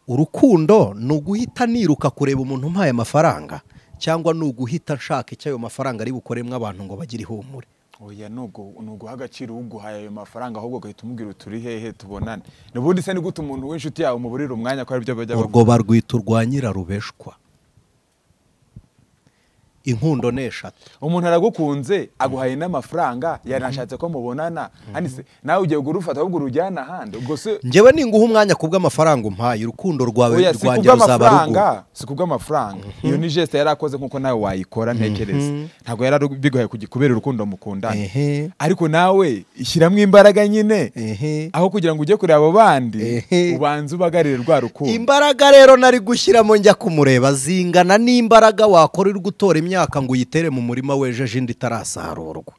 Urukundo ni uguhita niruka kureba umuntu umpaye amafaranga, cyangwa ni uguhita nshaka icyo ayo mafaranga ari bukoremwe abantu ngo bagire ihumure. Oya nuguha agaciro uguhaye ayo mafaranga, ahubwo gahita umubwira uturi hehe tubonane. Nubundi se ni gute umuntu w'inshuti yawe umuburira umwanya ko ari byo bajya urwo barwita urwanyira rubeshwa. Inkundo neshatu. Umuntu aragukunze aguhaye n'amafaranga yanashatse ko mubonana, Anise nawe ugiye gurufata ahubwo urujyana handi. Ubwo se njyewe ninguha umwanya kubw'amafaranga umpaye, urukundo rwawe rwanjye ruzaba rugu. Si kubw'amafaranga. Iyo ni geste yarakoze nkuko nawe wayikora ntekereza. Ntabwo yarabigoye kubera urukundo mukundana. Ariko nawe ishyiramo imbaraga nyine. Aho kugira ngo ujye kureba abo bandi ubanze ubagarire rwa rukundo. Imbaraga rero nari gushyiramo njya kumureba zingana n'imbaraga wakorera gutora imyaka ngo uyitere mu murima wejeje indi itarasarurwa.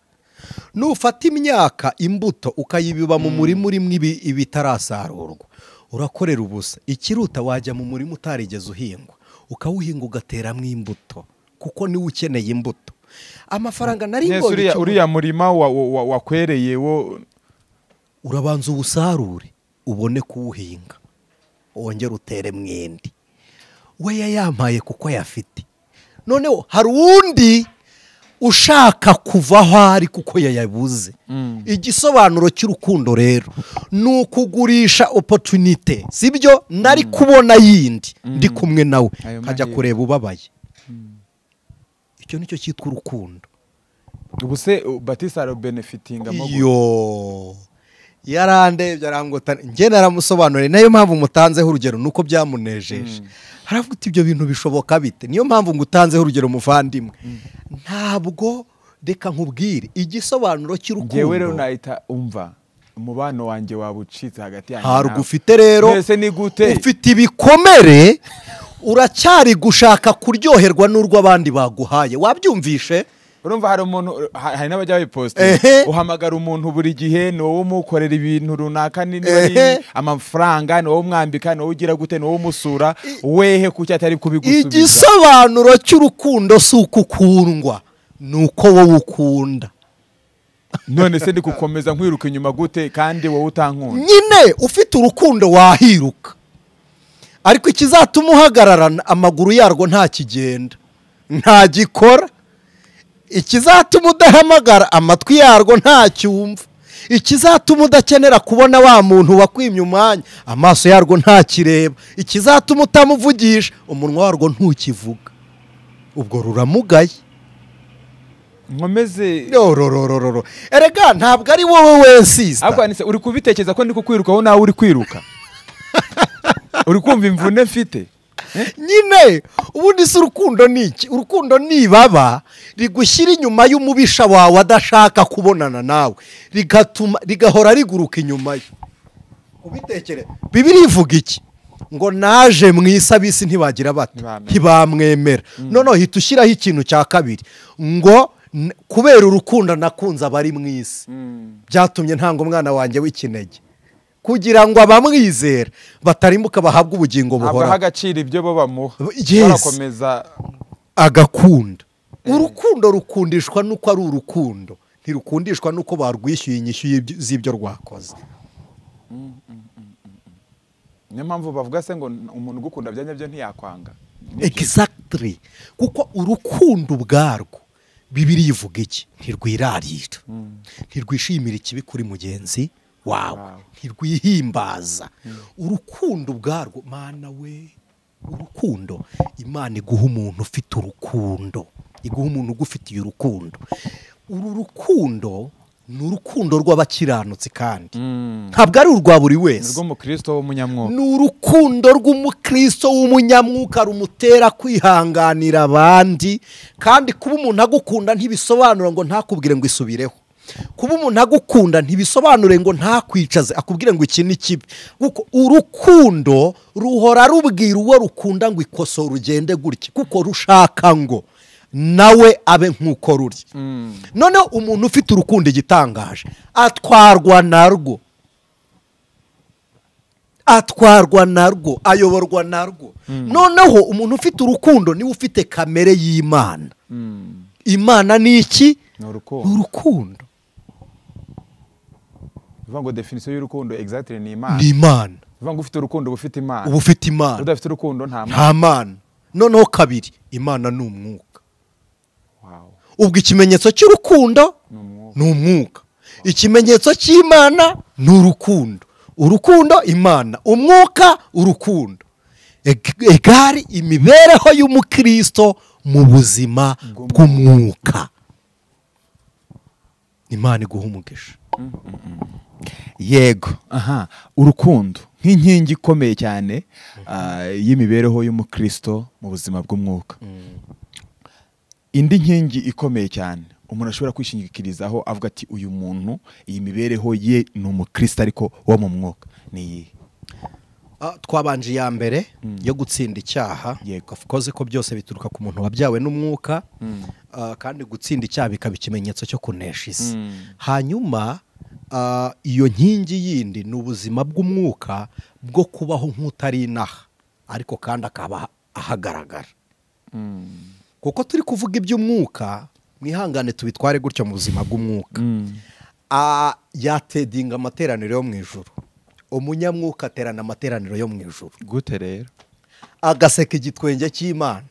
Nufata imyaka imbuto ukayibiba mu murima urimo ibitarasarurwa, urakorera ubusa. Ikiruta wajya mu murima utarigeze uhingwa ukawuhinga ugateramo imbuto, kuko niwe ukeneye imbuto. Amafaranga nari ngoye uriya murima wakwereye wo urabanza ubusarure ubone kuwuhinga wongere utere mwindi. We yayampaye kuko yafite. Noneho hari undi ushaka kuvaho ari kuko yayabuze. Igisobanuro cy'urukundo rero ni ukugurisha opportunity, sibyo? Nari kubona yindi ndi kumwe nawe nkajya kureba ubabaye. Icyo nicyo cyitwa urukundo. Ubu se Batista aro benefitinga mo yarandebye arangota njye naramusobanuriye, nayo mpamvu mutanzeho urugero nuko byamunejeje. Haravuga ati ibyo bintu bishoboka bite? Niyo mpamvu ngutanzeho urugero muvandimwe. Ntabwo reka nkubwire igisobanuro cy'urukundo. Ngewe rero nahita umva umubano wanjye wabucitse hagati yanjye. Harugufite ufite rero ufite ibikomere, uracyari gushaka kuryoherwa n'urwo abandi baguhaye. Wabyumvishe? Urumva hari umuntu, hari n'abajya bayiposta uhamagara umuntu buri gihe ni wowe umukorera ibintu runaka, niba amafaranga ni wowe umwambika, ni wowe ugira gute, ni wowe umusura, wehe kuki atari kubigusubiza. Igisobanuro cy'urukundo si ukukundwa, ni uko wowe ukunda. None se ndi gukomeza nkwiruka inyuma gute kandi wowe utankunda? Nyine ufite urukundo wahiruka, ariko ikizatuma uhagararana amaguru yarwo nta kigenda nta gikora. Ikizatuma udahamagara amatwi yarwo nta cyumva. Ikizatuma udakenera kubona wa muntu wakwimye umwanya amaso yarwo nta kireba. Ikizatuma utamuvugisha umunwa warwo ntukivuga. Ubwo ruramugaye. Nkomeze erega ntabwo ari wowe wensista. Ahubwo Anise uri kubitekereza ko ndi kukwirukaho nawe uri kwiruka. Uri kumva imvune mfite? Nyine ubundi si urukundo niki? Urukundo nibaba rigushyira inyuma y'umubisha wawe adashaka kubonana nawe, rigahora riguruka inyuma ye. Ubitekere Bibiliya ivuga iki? Ngo naje mu isabisi ntibagira bate ntibamwemera. Noneho hita ushyiraho ikintu cya kabiri ngo kubera urukundo nakunze abari mu isi byatumye ntanga umwana wanjye w'ikinege kugira ngo abamwizera batarimbuka bahabwe ubugingo buhoraho. abaha agaciro ibyo bo bamuha, Yes. barakomeza agakunda. Urukundo rukundishwa nuko ari urukundo, ntirukundishwa nuko barwishyuye inyishyu z'ibyo rwakoze. niyo mpamvu bavuga se ngo umuntu ugukunda bya nyabyo ntiyakwanga. Exactly. Kuko urukundo ubwarwo Bibiliya ivuga iki? Ntirwirarira, ntirwishimira ikibi kuri mugenzi wawe, ntirwihimbaza. Urukundo ubwarwo, mana we, urukundo, Imana iguha umuntu ufite urukundo, iguha umuntu ugufitiye urukundo. Uru rukundo ni urukundo rw'abakiranutsi kandi ntabwo ari urwa buri wese. Rw'umukristo w'umunyamwuka. Ni urukundo rw'umukristo w'umunyamwuka rumutera kwihanganira abandi, kandi kuba umuntu agukunda ntibisobanura ngo ntakubwire ngo isubireho. Kuba umuntu agukunda ntibisobanure ngo ntakwicaze akubwire ngo iki ni kibi. Kuko urukundo ruhora rubwira uwo rukunda ngo ikoso rugende gutya, kuko rushaka ngo nawe abe nk'uko ruri. Noneho umuntu ufite urukundo igitangaje atwarwa narwo, ayoborwa narwo. Noneho umuntu ufite urukundo niwe ufite kamere y'Imana. Imana ni iki? Ni urukundo. bivuga ngo definition y'urukundo exactly ni Imana. Ni Imana. bivuga ngo ufite urukundo bufite Imana. Uba ufite Imana. Udafite urukundo nta Mana. Noneho kabiri, Imana ni umwuka. Wow. Ubwo ikimenyetso cy'urukundo ni umwuka. Ikimenyetso cy'Imana ni urukundo. Urukundo Imana, umwuka urukundo. Egari imibereho y'umukristo mu buzima bw'umwuka. Imana iguha umugisha. Yego. Aha, urukundo nk'inkingi ikomeye cyane y'imibereho y'umukristo mu buzima bw'umwuka. Indi nkingi ikomeye cyane umuntu ashobora kwishingikirizaho avuga ati uyu muntu iyi mibereho ye ni umukristo ariko wo mu mwuka ni iyi. Twabanje ya mbere yo gutsinda icyaha. Of course ko byose bituruka ku muntu wabyawe n'umwuka, kandi gutsinda icyaha bikaba ikimenyetso cyo kunesha isi. Hanyuma iyo nkingi yindi ni ubuzima bw'umwuka bwo kubaho nk'utari inaha ariko kandi akaba ahagaragara. Kuko turi kuvuga iby'umwuka, mwihangane tubitware gutyo mu buzima bw'umwuka. Yatedinga amateraniro yo mu ijuru. Umunyamwuka aterana amateraniro yo mu ijuru. Gute rero? Agaseka igitwenge cy'Imana,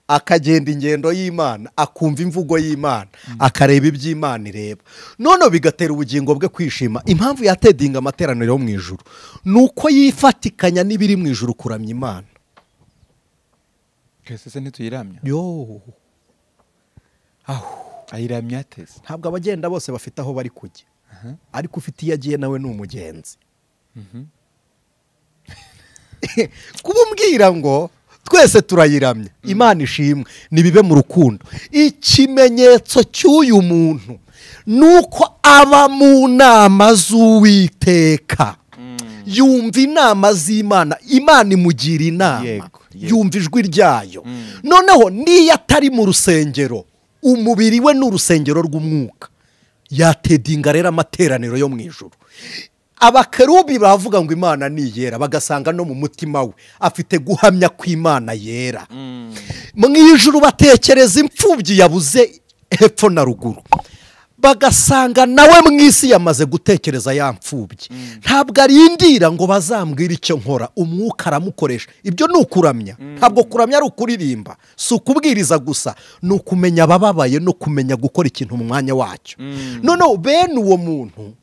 akagenda ingendo y'Imana, akumva imvugo y'Imana, akareba iby'Imana ireba. None bigatera ubugingo bwe kwishima. Impamvu yatedinga amateraniro yo mu ijuru nuko yifatikanya n'ibiri mu ijuru kuramya Imana. Kese ntituyiramya. Yo. Ayiramya atese. Ntabwo abagenda bose bafite aho bari kujya. Ariko ufite iyo agiye nawe ni umugenzi. Kubumbwira ngo twese turayiramya, Imana ishimwe, nibibe mu rukundo. Ikimenyetso cy'uyu muntu nuko aba mu nama z'Uwiteka. Yumva inama z'Imana, Imana imugira inama, yumva ijwi ryayo. Noneho niyo atari mu rusengero, umubiri we ni urusengero rw'umwuka. Yatedinga rero amateraniro yo mu ijuru. Abakerubi bavuga ngo Imana ni yera, bagasanga no mu mutima we afite guhamya ko Imana yera. Mu ijuru batekereza imfubyi yabuze hepfo na ruguru, bagasanga nawe mu isi yamaze gutekereza ya mfubyi. Ntabwo arindira ngo bazambwire icyo nkora, umwuka aramukoresha. Ibyo ni ukuramya. Ntabwo kuramya ari ukuririmba, si ukubwiriza gusa, ni ukumenya abababaye no kumenya gukora ikintu mu mwanya wacyo. Noneho bene uwo muntu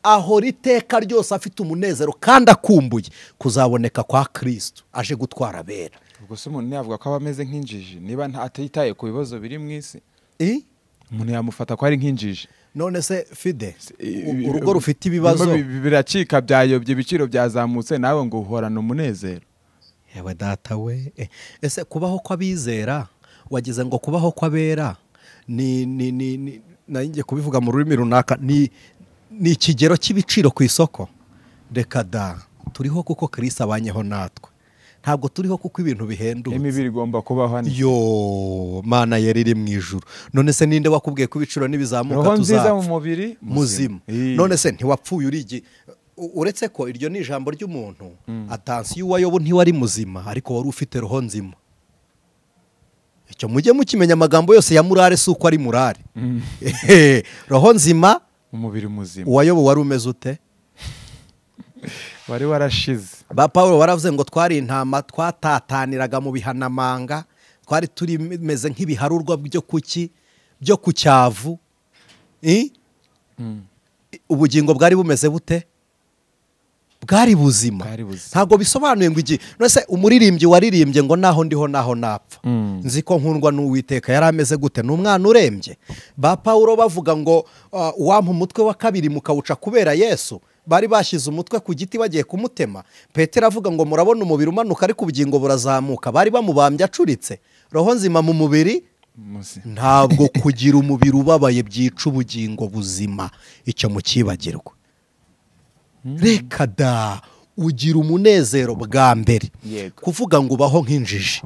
ahora iteka ryose afite umunezero kandi akumbuye kuzaboneka kwa Kristo aje gutwara abera. Ubwo se umuntu yavuga ko aba ameze nk'injiji niba atitaye ku bibazo biri mu isi? Umuntu yamufata ko ari nk'injiji. None se Fide, urugo rufite ibibazo biracika, byayobye, ibiciro byazamutse, nawe ngo uhorana umunezero. Yewe data we. Ese kubaho kw'abizera wagize ngo kubaho kw'abera ni nanjye kubivuga mu rurimi runaka ni ikigero cy'ibiciro ku isoko. Reka da, turiho kuko Kristo abanyeho natwe, ntabwo turiho kuko ibintu bihendutse. imibiri igomba kubaho hano. Yo mana yari iri mu ijuru. None se ninde wakubwiye ko ibiciro nibizamuka roho nziza tuzapfa? mu mubiri Muzima. None se ntiwapfuye urigi, uretse ko iryo ni ijambo ry'umuntu. Atansiyo uwayobo ntiwari muzima ariko wari ufite roho nzima. Icyo mujye mukimenya, amagambo yose ya murare si uko ari murare. Roho nzima, umubiri muzima. uwayobo wari umeze ute? wari warashize. Ba Paulo baravuze ngo twari intama twatataniraga mu bihanamanga, twari turi meze nk'ibiharurwa byo ku cyavu. Ubugingo bwari bumeze bute? Bwari buzima. Ntabwo bisobanuye ngo iki. Nose umuririmbyi waririmbye ngo naho ndiho naho napfa. Nzi ko nkundwa n'Uwiteka yari ameze gute? N'umwana urembye. Ba Paulo bavuga ngo wampa umutwe wa kabiri mukawuca kubera Yesu. Bari bashyize umutwe ku giti bagiye kumutema. Petero avuga ngo murabona umubiri umanuka ariko ubugingo burazamuka. Bari bamubambye acuritse. Roho nzima mu mubiri, ntabwo kugira umubiri ubabaye byica ubugingo buzima. Icyo mukibagirwa. Reka da, ugira umunezero bwa mbere. Kuvuga ngo ubaho nk'injiji.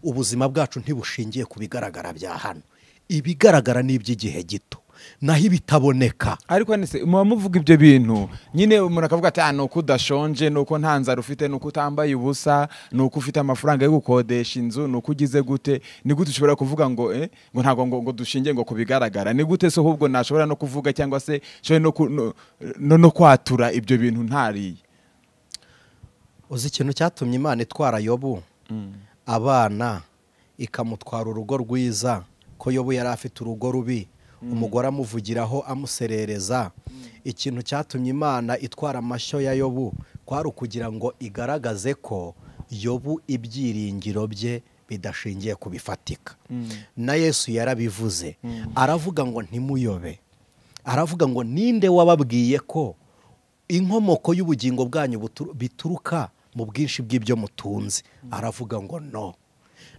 Ubuzima bwacu ntibushingiye ku bigaragara bya hano. Ibigaragara ni iby'igihe gito, naho ibitaboneka. Ariko nese muba muvuga ibyo bintu nyine umuntu akavuga ati nuko udashonje, nuko nta nzara ufite, nuko utambaye ubusa, nuko ufite amafaranga yo gukodesha inzu, nuko ugize gute. Ni gute ushobora kuvuga ngo ngo ntago ngo dushingiye ngo kubigaragara? Ni gute se ahubwo nashobora no kuvuga cyangwa se no kwatura ibyo bintu ntariye? Uzi ikintu cyatumye Imana itwara Yobu abana ikamutwara urugo rwiza, ko Yobu yari afite urugo rubi, umugore amuvugiraho amuserereza. Ikintu cyatumye Imana itwara amashyo ya Yobu kwari ukugira ngo igaragaze ko Yobu ibyiringiro bye bidashingiye ku bifatika. Na Yesu yarabivuze, aravuga ngo ntimuyobe. Aravuga ngo ninde wababwiye ko inkomoko y'ubugingo bwanyu bituruka mu bwinshi bw'ibyo mutunze? Aravuga ngo no,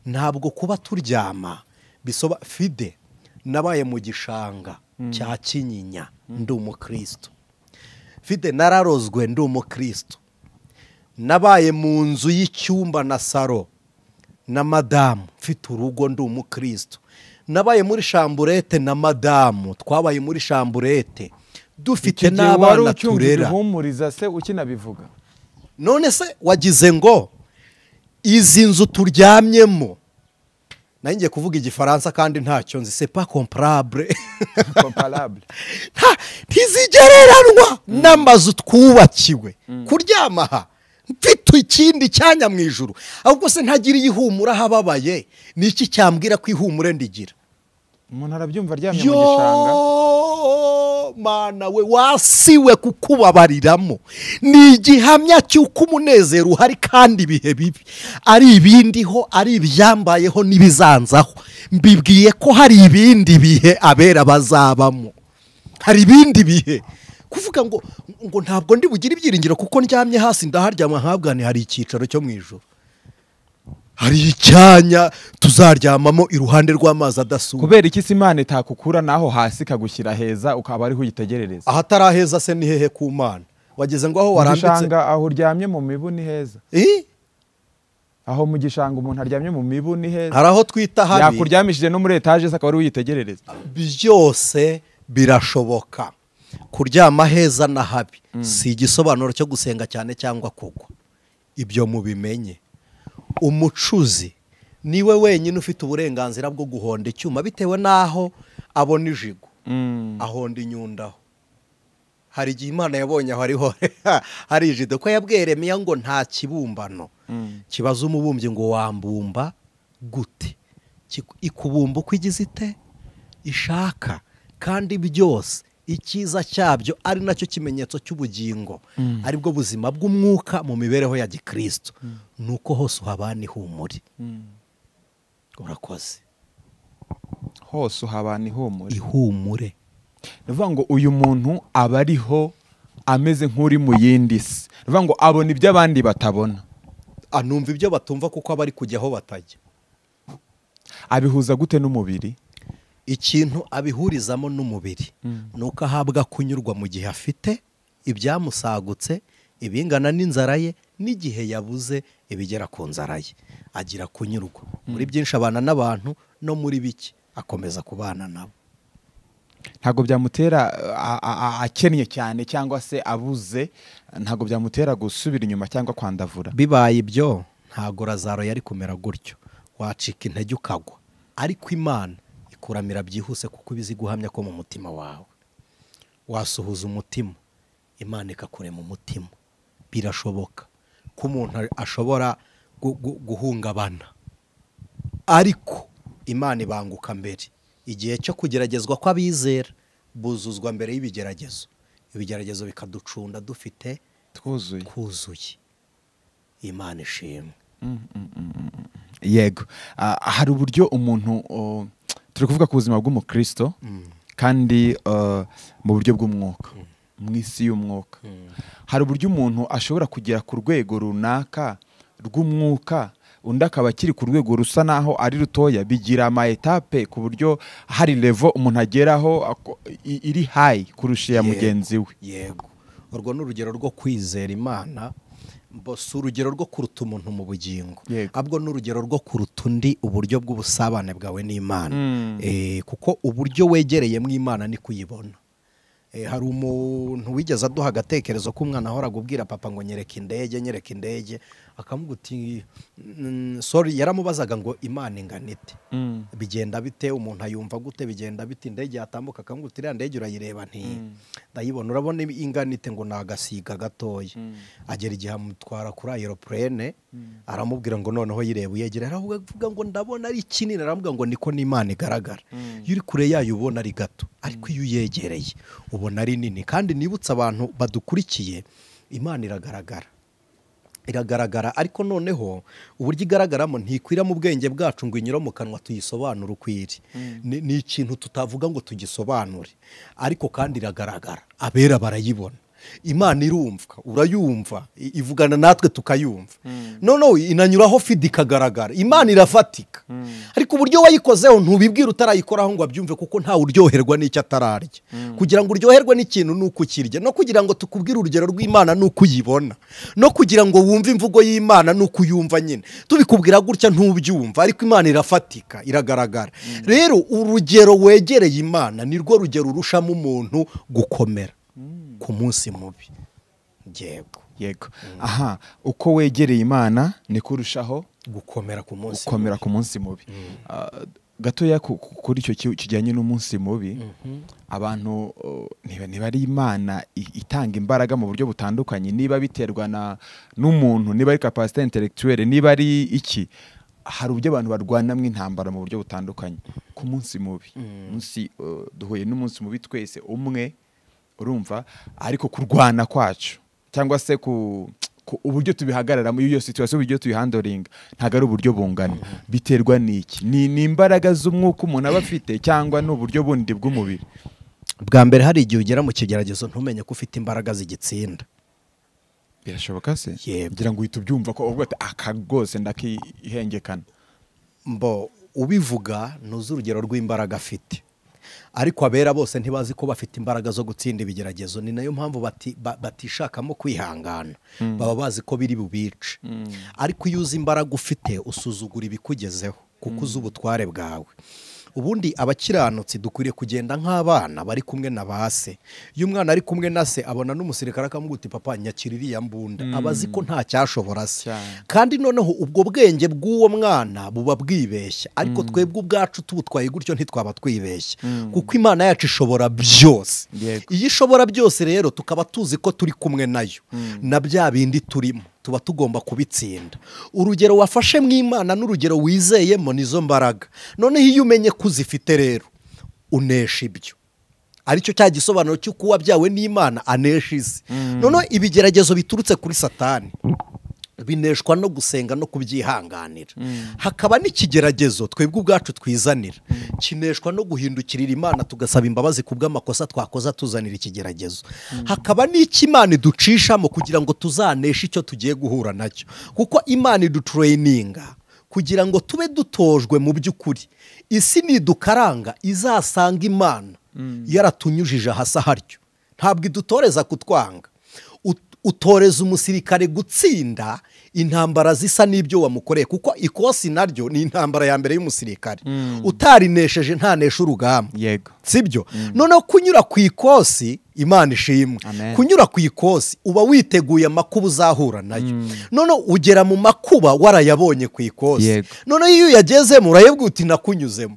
ntabwo kuba turyama bisoba. Fide, nabaye mu gishanga cya Kinyinya ndi umukristo. Fide, nararozwe ndi umukristo. Nabaye mu nzu y'icyumba na saro na madamu mfite urugo ndi umukristo. Nabaye muri shamburete na madamu, twabaye muri shamburete dufite n'abana turera. Humuriza se ukinabivuga. None se wagize ngo izi nzu turyamyemo, nanjye kuvuga igifaransa kandi ntacyo nzi, c'est pas comparable. Ntizigereranwa n'amazu twubakiwe. Kuryama aha mfite ikindi cyanya mu ijuru, ahubwo se ntagira ihumura hababaye. Ni iki cyambwira ko ihumure ndigira? Umuntu arabyumva aryamye mu gishanga. Mana we, wasiwe kukubabariramo. Ni igihamya cy'uko umunezero uhari kandi ibihe bibi ari ibindiho, ari ibyambayeho n'ibizanzaho. Mbibwiye ko hari ibindi bihe abera bazabamo. Hari ibindi bihe. Kuvuga ngo ntabwo ndi bugire ibyiringiro kuko ndyamye hasi ndaharyama ntabwo hari icyicaro cyo mu ijuru. Hari icyanya tuzaryamamo iruhande rw'amazi adasuma. Kubera iki Imana itakukura naho hasi kagushyira heza ukaba ariho uyitegerereza? Ahataraheza se ni hehe ku Mana? Wageze ngo aho warambitse gishanga, aho uryamye mu mibu ni heza. Aho mu gishanga umuntu aryamye mu mibu ni heza. Hari aho twita habi. Yakuryamishije no muri etaje se akaba ari uyitegerereza. Byose birashoboka. Kuryama heza na habi si igisobanuro cyo gusenga cyane cyangwa kugwa. Ibyo mubimenye. Umucuzi niwe wenyine ufite uburenganzira bwo guhonda icyuma bitewe naho abona ijigo. Ahonda inyundaho. Hari igihe Imana yabonye aho ariho hari ijido ko yabwiye Yeremiya ngo nta kibumbano kibaza umubumbyi ngo wambumba gute. Ikubumba uko igize ite ishaka, kandi byose icyiza cyabyo ari nacyo kimenyetso cy'ubugingo, aribwo buzima bw'umwuka mu mibereho ya gikristo. Nuko hose uhabana ihumure. Urakoze. Hose uhabana ihumure. Ihumure. Nivuga ngo uyu muntu aba ariho ameze nk'uri mu yindi si. Nivuga ngo abona ibyo abandi batabona. Anumva ibyo batumva kuko aba ari kujyaho batajya. Abihuza gute n'umubiri? Ikintu abihurizamo n'umubiri nuko ahabwa kunyurwa mu gihe afite ibyamusagutse, ibingana n'inzara ye, n'igihe yabuze ibigera ku nzara ye, agira kunyurwa muri byinshi abana n'abantu, no muri bike akomeza kubana nabo. ntabwo byamutera akennye cyane cyangwa se abuze, ntabwo byamutera gusubira inyuma cyangwa kwandavura. Bibaye ibyo ntabwo Lazaro yari kumera gutyo, wacika intege ukagwa, ariko Imana ikuramira byihuse kuko ibizi guhamya ko mu mutima wawe wasuhuza umutima, Imana ikakurema umutima. Birashoboka ko umuntu ashobora guhungabana, ariko Imana ibanguka mbere. Igihe cyo kugeragezwa kw'abizera buzuzwa mbere y'ibigeragezo, ibigeragezo bikaducunda dufite twuzuye. Imana ishimwe. Yego, hari uburyo umuntu turi kuvuga ku buzima bw'umukristo kandi mu buryo bw'umwuka, mu isi y'umwuka hari uburyo umuntu ashobora kugera ku rwego runaka rw'umwuka, undi akaba akiri ku rwego rusa naho ari rutoya. Bigira ama etape ku buryo hari level umuntu ageraho iri high kurusha ya mugenzi we. Yego, urwo ni urugero rwo kwizera Imana, si urugero rwo kuruta umuntu mu bugingo, ahubwo ni urugero rwo kuruta undi uburyo bw'ubusabane bwawe n'Imana. Kuko uburyo wegereyemo Imana ni kuyibona. Hari umuntu wigeze aduha agatekerezo ko umwana ahoraga ubwira papa ngo nyereka indege, akamuga uti sorry, yaramubazaga ngo Imana ingana ite, bigenda bite, umuntu ayumva gute, bigenda bite, indege yatambuka akamuga uti iriya ndege urayireba, nti ndayibona, urabona ingana ite, ngo nagasiga gatoya. Agera igihe amutwara kuri aeroplane, aramubwira ngo noneho yireba uyegera, aravuga ngo ndabona ari kinini, aravuga ngo niko n'Imana igaragara. Iyo uri kure yayo ubona ari gato, ariko iyo uyegereye ubona ari nini. Kandi nibutse abantu badukurikiye, Imana iragaragara, ariko noneho uburyo igaragaramo ntikwira mu bwenge bwacu ngo inyura mu kanwa tuyisobanure ukwiri. Ni ikintu tutavuga ngo tugisobanure, ariko kandi iragaragara, abera barayibona. Imana irumva, urayumva, ivugana natwe tukayumva. Noneho inanyuraho feed ikagaragara. Imana irafatika, ariko uburyo wayikozeho ntubibwira utarayikoraho ngo abyumve, kuko ntawe uryoherwa n'icyo atararya. Kugira ngo uryoherwe n'ikintu nuko ukirya, no kugira ngo tukubwire urugero rw'Imana nuko uyibona, no kugira ngo wumve imvugo y'Imana nuko uyumva nyine. Tubikubwira gutya ntubyumva, ariko Imana irafatika, iragaragara. Rero urugero wegereye Imana nirwo rugero urushamo umuntu gukomera ku munsi mubi. Yego. Aha, uko wegereye Imana niko urushaho gukomera ku munsi mubi. Gatoya kuri icyo kijyanye n'umunsi mubi, abantu niba ari Imana itanga imbaraga mu buryo butandukanye, niba biterwa n'umuntu, niba ari capacité intellectuelle, niba ari iki, hari uburyo abantu barwanamwe intambara mu buryo butandukanye ku munsi mubi. Duhuye n'umunsi mubi twese umwe, urumva, ariko kurwana kwacu cyangwa se uburyo tubihagararamo, iyo situation uburyo tuyihandoringa ntago ari uburyo bungana. Biterwa n'iki? Ni imbaraga z'umwuka umuntu aba afite, cyangwa n'uburyo bundi bw'umubiri? Bwa mbere hari igihe ugera mu kigeragezo ntumenye ko ufite imbaraga zigitsinda. Birashoboka se? Kugira ngo uhite ubyumva ko ubwo aka rwose ndakihengekana. Ubivuga ntuzi urugero rw'imbaraga afite, ariko abera bose ntibazi ko bafite imbaraga zo gutsinda ibigeragezo. Ni nayo mpamvu batishakamo kwihangana, baba bazi ko biri bubice. Ariko iyo uzi imbaraga ufite, usuzugura ibikugezeho kuko uzi ubutware bwawe. Ubundi abakiranutsi dukwiriye kugenda nk'abana bari kumwe na base. Iyo umwana ari kumwe na se, abona n'umusirikare akamuga uti papa nyakira iriya mbunda, abazi ko nta cyashobora se. Kandi noneho ubwo bwenge bw'uwo mwana buba bwibeshya, ariko twebwe ubwacu tubutwaye gutyo ntitwaba twibeshya, kuko Imana yacu ishobora byose. Iyo ishobora byose rero tukaba tuzi ko turi kumwe nayo, na bya bindi turimo tuba tugomba kubitsinda. Urugero wafashe mu Imana n'urugero wizeyemo nizo mbaraga. Noneho iyo umenye ko uzifite rero, unesha ibyo. Aricyo cya gisobanuro cy'uko wabyawe n'Imana anesha isi. Noneho ibigeragezo biturutse kuri Satani bineshwa no gusenga no kubyihanganira. Hakaba n'ikigeragezo twebwe ubwacu twizanira, kineshwa no guhindukirira Imana tugasaba imbabazi kubw'amakosa twakoza tuzanira ikigeragezo. Hakaba n'ikimana iducishamo kugira ngo tuzaneshe icyo tugiye guhura nacyo, kuko Imana idutraininga kugira ngo tube dutojwe mu by'ukuri. Isi nidukaranga izasanga Imana yaratunyujije hasa haryo, ntabwo idutoreza kutwanga. utoreza umusirikare gutsinda intambara zisa n'ibyo wamukoreye, kuko ikosi naryo ni intambara ya mbere y'umusirikare. Utarinesheje ntanesha urugamba, yego, sibyo? Noneho kunyura ku ikosi, Imana ishimwe, kunyura ku ikosi uba witeguye amakuba uzahura nayo. Noneho ugera mu makuba warayabonye ku ikosi. Noneho iyo uyagezemo urayebwa uti nakunyuzemo,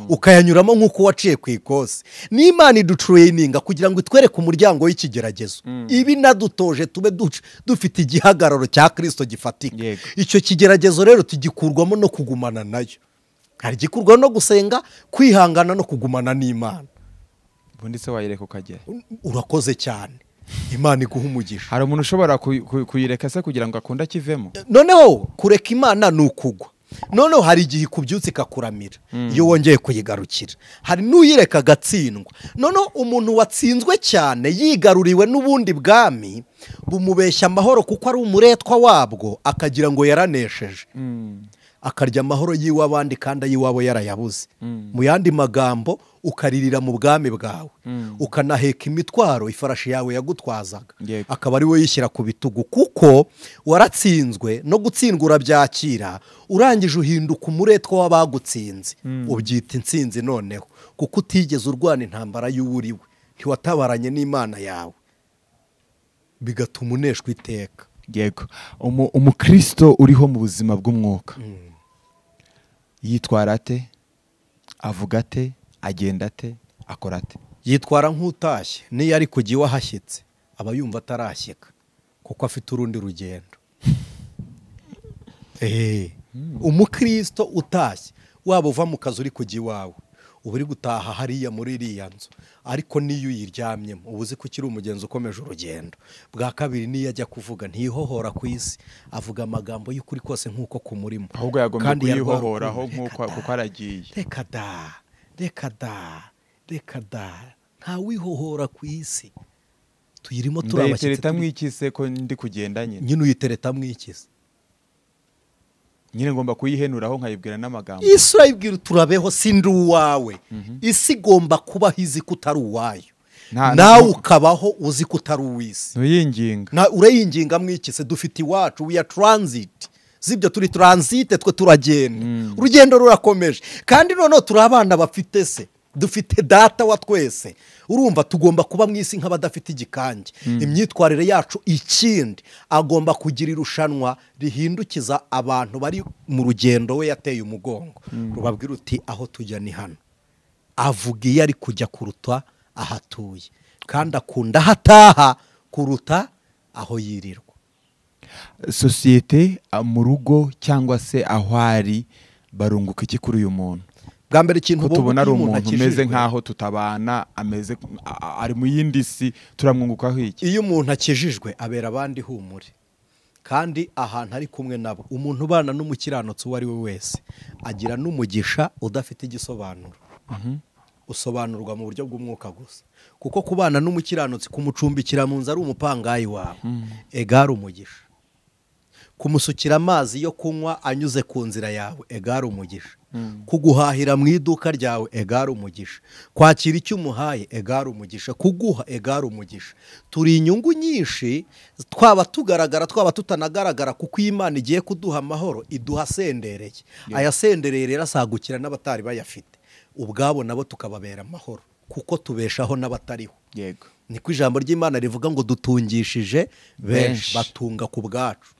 ukayanyuramo nk'uko waciye ku ikosi. N'Imana idutureyininga kugira ngo itwereke umuryango w'ikigeragezo. Ibi nadutoje tube dufite igihagararo cya Kristo gifatika. Icyo kigeragezo rero tugikurwamo no kugumana nayo. Hari igikurwa no gusenga, kwihangana no kugumana n'Imana. ubundi se wayireka ukagera. Urakoze cyane, Imana iguha umugisha. Hari umuntu ushobora kuyireka se kugira ngo akunde akivemo? Noneho kureka Imana ni ukugwa. Noneho hari igihe ikubyutse ikakuramira iyo wongeye kuyigarukira. Hari n'uyireka agatsindwa. Noneho umuntu watsinzwe cyane yigaruriwe n'ubundi bwami bumubeshya amahoro kuko ari umuretwa wabwo, akagira ngo yaranesheje. Akarya amahoro y'iwabandi kandi ayiwabo yarayabuze. Mu yandi magambo, ukaririra mu bwami bwawe, ukanaheka imitwaro ifarashi yawe yagutwazaga, akaba ari we yishyira ku bitugu, kuko waratsinzwe. No gutsindwa urabyakira, urangije uhinduka umuretwa w'abagutsinze. Ubyita intsinzi noneho, kuko utigeze urwana intambara y'uwuriwe, ntiwatabaranye n'Imana yawe, bigatuma uneshwa iteka. Yego, umukristo uriho mu buzima bw'umwuka yitwara ate, avuga ate, agenda ate, akora ate? Yitwara nk'utashye. Niyo ari kujya iwe ahashyitse aba yumva atarashyika, kuko afite urundi rugendo. Umukristo utashye, waba uva mu kazi uri kujya iwawe, uba uri gutaha hariya muri iriya nzu, ariko niyo uyiryamyemo uba uzi ko ukiri umugenzi ukomeje urugendo. Bwa kabiri, niyo ajya kuvuga ntiyihohora ku isi, avuga amagambo y'ukuri kose nk'uko ku murimo, ahubwo yagombye kuyihohoraho nk'uko kuko aragiye. Reka da, reka da, reka da, ntawihohora ku isi. Tuyirimo turi abashyitsi. Ndayitereta mwikise ko ndi kugenda nyine. Nyine uyitereta mwikise. Nyine ngomba kuyihenuraho nkayibwira n'amagambo. Isi urayibwira turabeho sindi uwawe. Isi igomba kubaho izi ko utari uwayo, nawe ukabaho uzi ko utari uw'isi. Ntuyinginga. Urayinginga mwikise. Dufite iwacu, we are transit. Zibyo turi transite, twe turagenda. Urugendo rurakomeje. Kandi noneho turi abana bafite se, dufite data wa twese. Urumva tugomba kuba mu isi nk'abadafite igikange. Imyitwarire yacu ikindi, agomba kugira irushanwa rihindukiza abantu bari mu rugendo we yateye umugongo. Rubabwira uti aho tujya ni hano. Avuga iyo ari kujya kuruta ahatuye, kandi akunda hataha kuruta aho yirirwa. Sosiyete mu rugo cyangwa se aho ari barunguka iki kuri uyu muntu? Bwa mbere ikintu tubona ari umuntu umeze nkaho tutabana, ameze ari mu yindi si, turamwungukaho iki? Iyo umuntu akijijwe abera abandi humure, kandi ahantu ari kumwe nabo. Umuntu ubana n'umukiranutsi uwo ari we wese agira n'umugisha udafite igisobanuro. Usobanurwa mu buryo bw'umwuka gusa, kuko kubana n'umukiranutsi, kumucumbikira mu nzu ari umupangayi wawe, egara umugisha. Kumusukira amazi yo kunywa anyuze ku nzira yawe, egara umugisha. Kuguhahira mu iduka ryawe, egara umugisha. Kwakira icyo umuhaye, egara umugisha. Kuguha, egara umugisha. Turi inyungu nyinshi, twaba tugaragara twaba tutanagaragara, kuko Imana igiye kuduha amahoro iduha asendereye. Ayasendereye rero asagukira n'abatari bayafite, ubwabo nabo tukababera amahoro, kuko tubeshaho n'abatariho. Yego, niko ijambo ry'Imana rivuga ngo dutungishije benshi, batunga ku bwacu.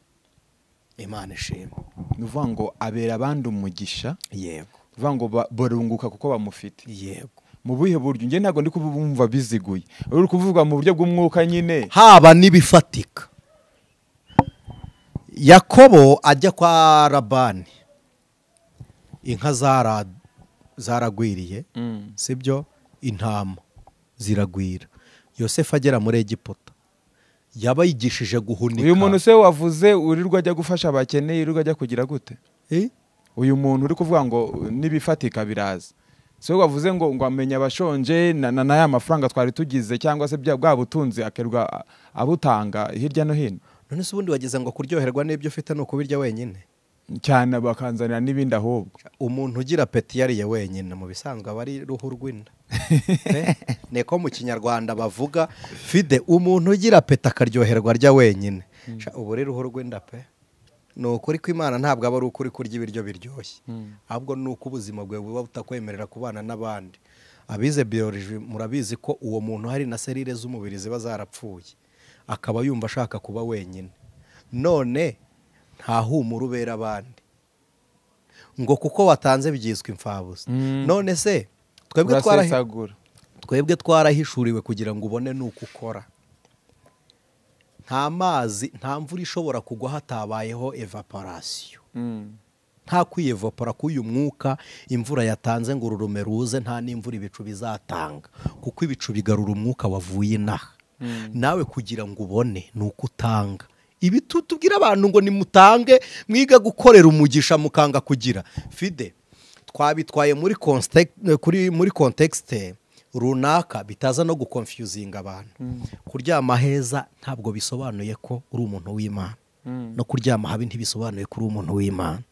Imana ishimwe. Nuvuga ngo abera abandi umugisha. Yego. Nuvuga ngo barunguka kuko bamufite. Yego. Mu buhe buryo? Nge ntago ndi kubumva biziguye. Uri kuvuga mu buryo bw'umwuka nyine. Haba nibifatika. Yakobo ajya kwa Labani, inka zaragwiriye, sibyo? Intama ziragwira. Yosefu agera muri Egiputa, yaba yigishije guhunika. Uyu muntu se wavuze urirwa ajya gufasha abakeneye, urirwa ajya kugira gute? Uyu muntu uri kuvuga ngo nibifatika biraza, se wavuze ngo amenya abashonje na ya mafaranga twari tugize, cyangwa se bwa butunzi akerwa abutanga hirya no hino. None se ubundi wageze ngo kuryoherwa n'ibyo ufite no kubirya wenyine? cyane bakanzanira n'ibindi ahubwo umuntu ugira peti yariye wenyine mu bisanzwe aba ari ruhu rw'inda niko mu kinyarwanda bavuga fide umuntu ugira peti akaryoherwa arya wenyine ubu ari ruhu rw'inda pe ni ukuri ko Imana ntabwo aba ari ukuri kurya ibiryo biryoshye ahubwo ni uko ubuzima bwawe buba butakwemerera kubana n'abandi. Abize biology murabizi ko uwo muntu hari na serire z'umubiri ziba zarapfuye akaba yumva ashaka kuba wenyine, none nta humura ubera abandi ngo kuko watanze byiswe imfabusa. None se twebwe twarahishuriwe kugira ngo ubone nuko ukora. Nta mazi nta mvura ishobora kugwa hatabayeho evaporation, nta kwiyevapora k'uyu mwuka imvura yatanze ngo ururume ruze, nta n'imvura ibicu bizatanga kuko ibicu bigarura umwuka wavuye inaha. Nawe kugira ngo ubone nuko utanga. Ibi tubwira abantu ngo nimutange mwiga gukorera umugisha mukanga kugira. Fide twabitwaye muri context runaka bitaza no guconfusinga abantu. Kuryama heza ntabwo bisobanuye ko uri umuntu w'Imana, no kuryama habi ntibisobanuye ko uri umuntu w'Imana.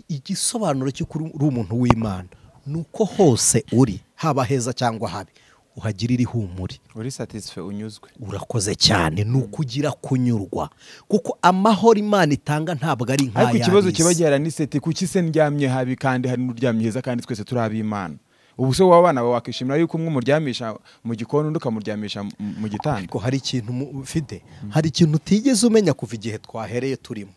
Igisobanuro cy'uko uri umuntu w'Imana nuko hose uri, haba heza cyangwa habi, uhagirira ihumure, uri satisfait, unyuzwe. Urakoze cyane, nuko ugira kunyurwa kuko amahoro Imana itanga ntabwo ari nk'aya. Ariko ikibazo kibagera ni seti, kuki se ndyamye habi kandi hari n'uryamye heza kandi twese turi ab'Imana? Ubu se wabana bawe wakishimira yuko umwe umuryamisha mu gikoni undi ukamuryamisha mu gitanda? Ariko hari ikintu Fide, hari ikintu utigeze umenya kuva igihe twahereye turimo.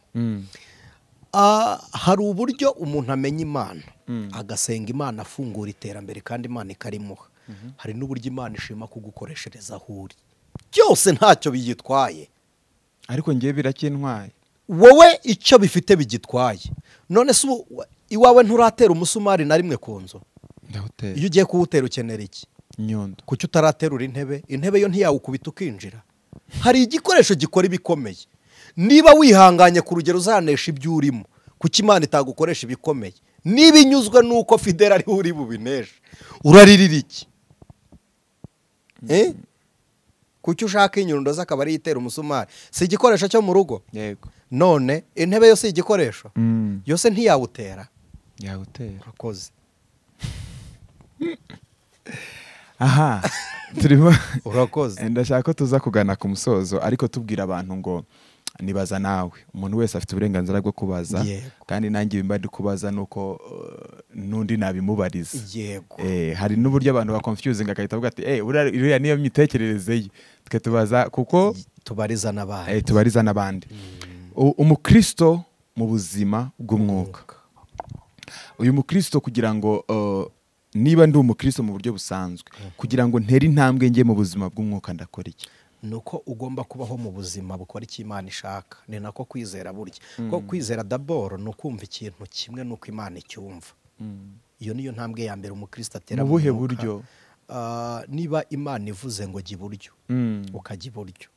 Hari uburyo umuntu amenya Imana agasenga Imana afungura iterambere kandi Imana ikarimuha. Hari n'uburyo Imana ishima kugukoreshereza aho uri, byose ntacyo biyitwaye. Ariko ngiye birakintwaye. Wowe icyo bifite bigitwaye. None se iwawe nturatera umusumari na rimwe ku nzu? Ndawutera. Iyo ugiye kuwutera ukenera iki? Inyundo. Kuki utaraterura intebe? Intebe yo ntiyawukubita ukinjira. Hari igikoresho gikora ibikomeye. Niba wihanganye ku rugero uzanesha ibyo urimo, kuki Imana itagukoresha ibikomeye? Niba inyuzwe nuko Fidela ari uri bubinesha, uraririra iki? Kuki ushaka inyundo z'akaba ari itera umusumari? Si igikoresho cyo mu rugo? Yego. None intebe yo si igikoresho? Yose ntiyawutera? Yawutera. Urakoze. Aha, turimo urakoze. Ndashaka ko tuza kugana ku musozo, ariko tubwira abantu ngo nibaza nawe, umuntu wese afite uburenganzira bwo kubaza. Kandi nanjye bimba ndi kubaza nuko nundi nabimubariza. Yego. Hari n'uburyo abantu ba confusing akahita avuga ati uriya niyo myitekerereze ye, twe tubaza kuko tubariza n'abandi. Tubariza n'abandi. Umukristo mu buzima bw'umwuka, uyu mukristo kugira ngo niba ndi umukristo mu buryo busanzwe, kugira ngo ntere intambwe nge mu buzima bw'umwuka ndakora iki? Nuko ugomba kubaho mu buzima bukora icyo Imana ishaka. Ni nako kwizera burya. Ko kwizera d'abord no kumva ikintu kimwe nuko Imana icyumva. Iyo niyo ntambwe ya mbere umukristo atera. Mu buhe buryo? Niba Imana ivuze ngo jya iburyo, ukajya iburyo,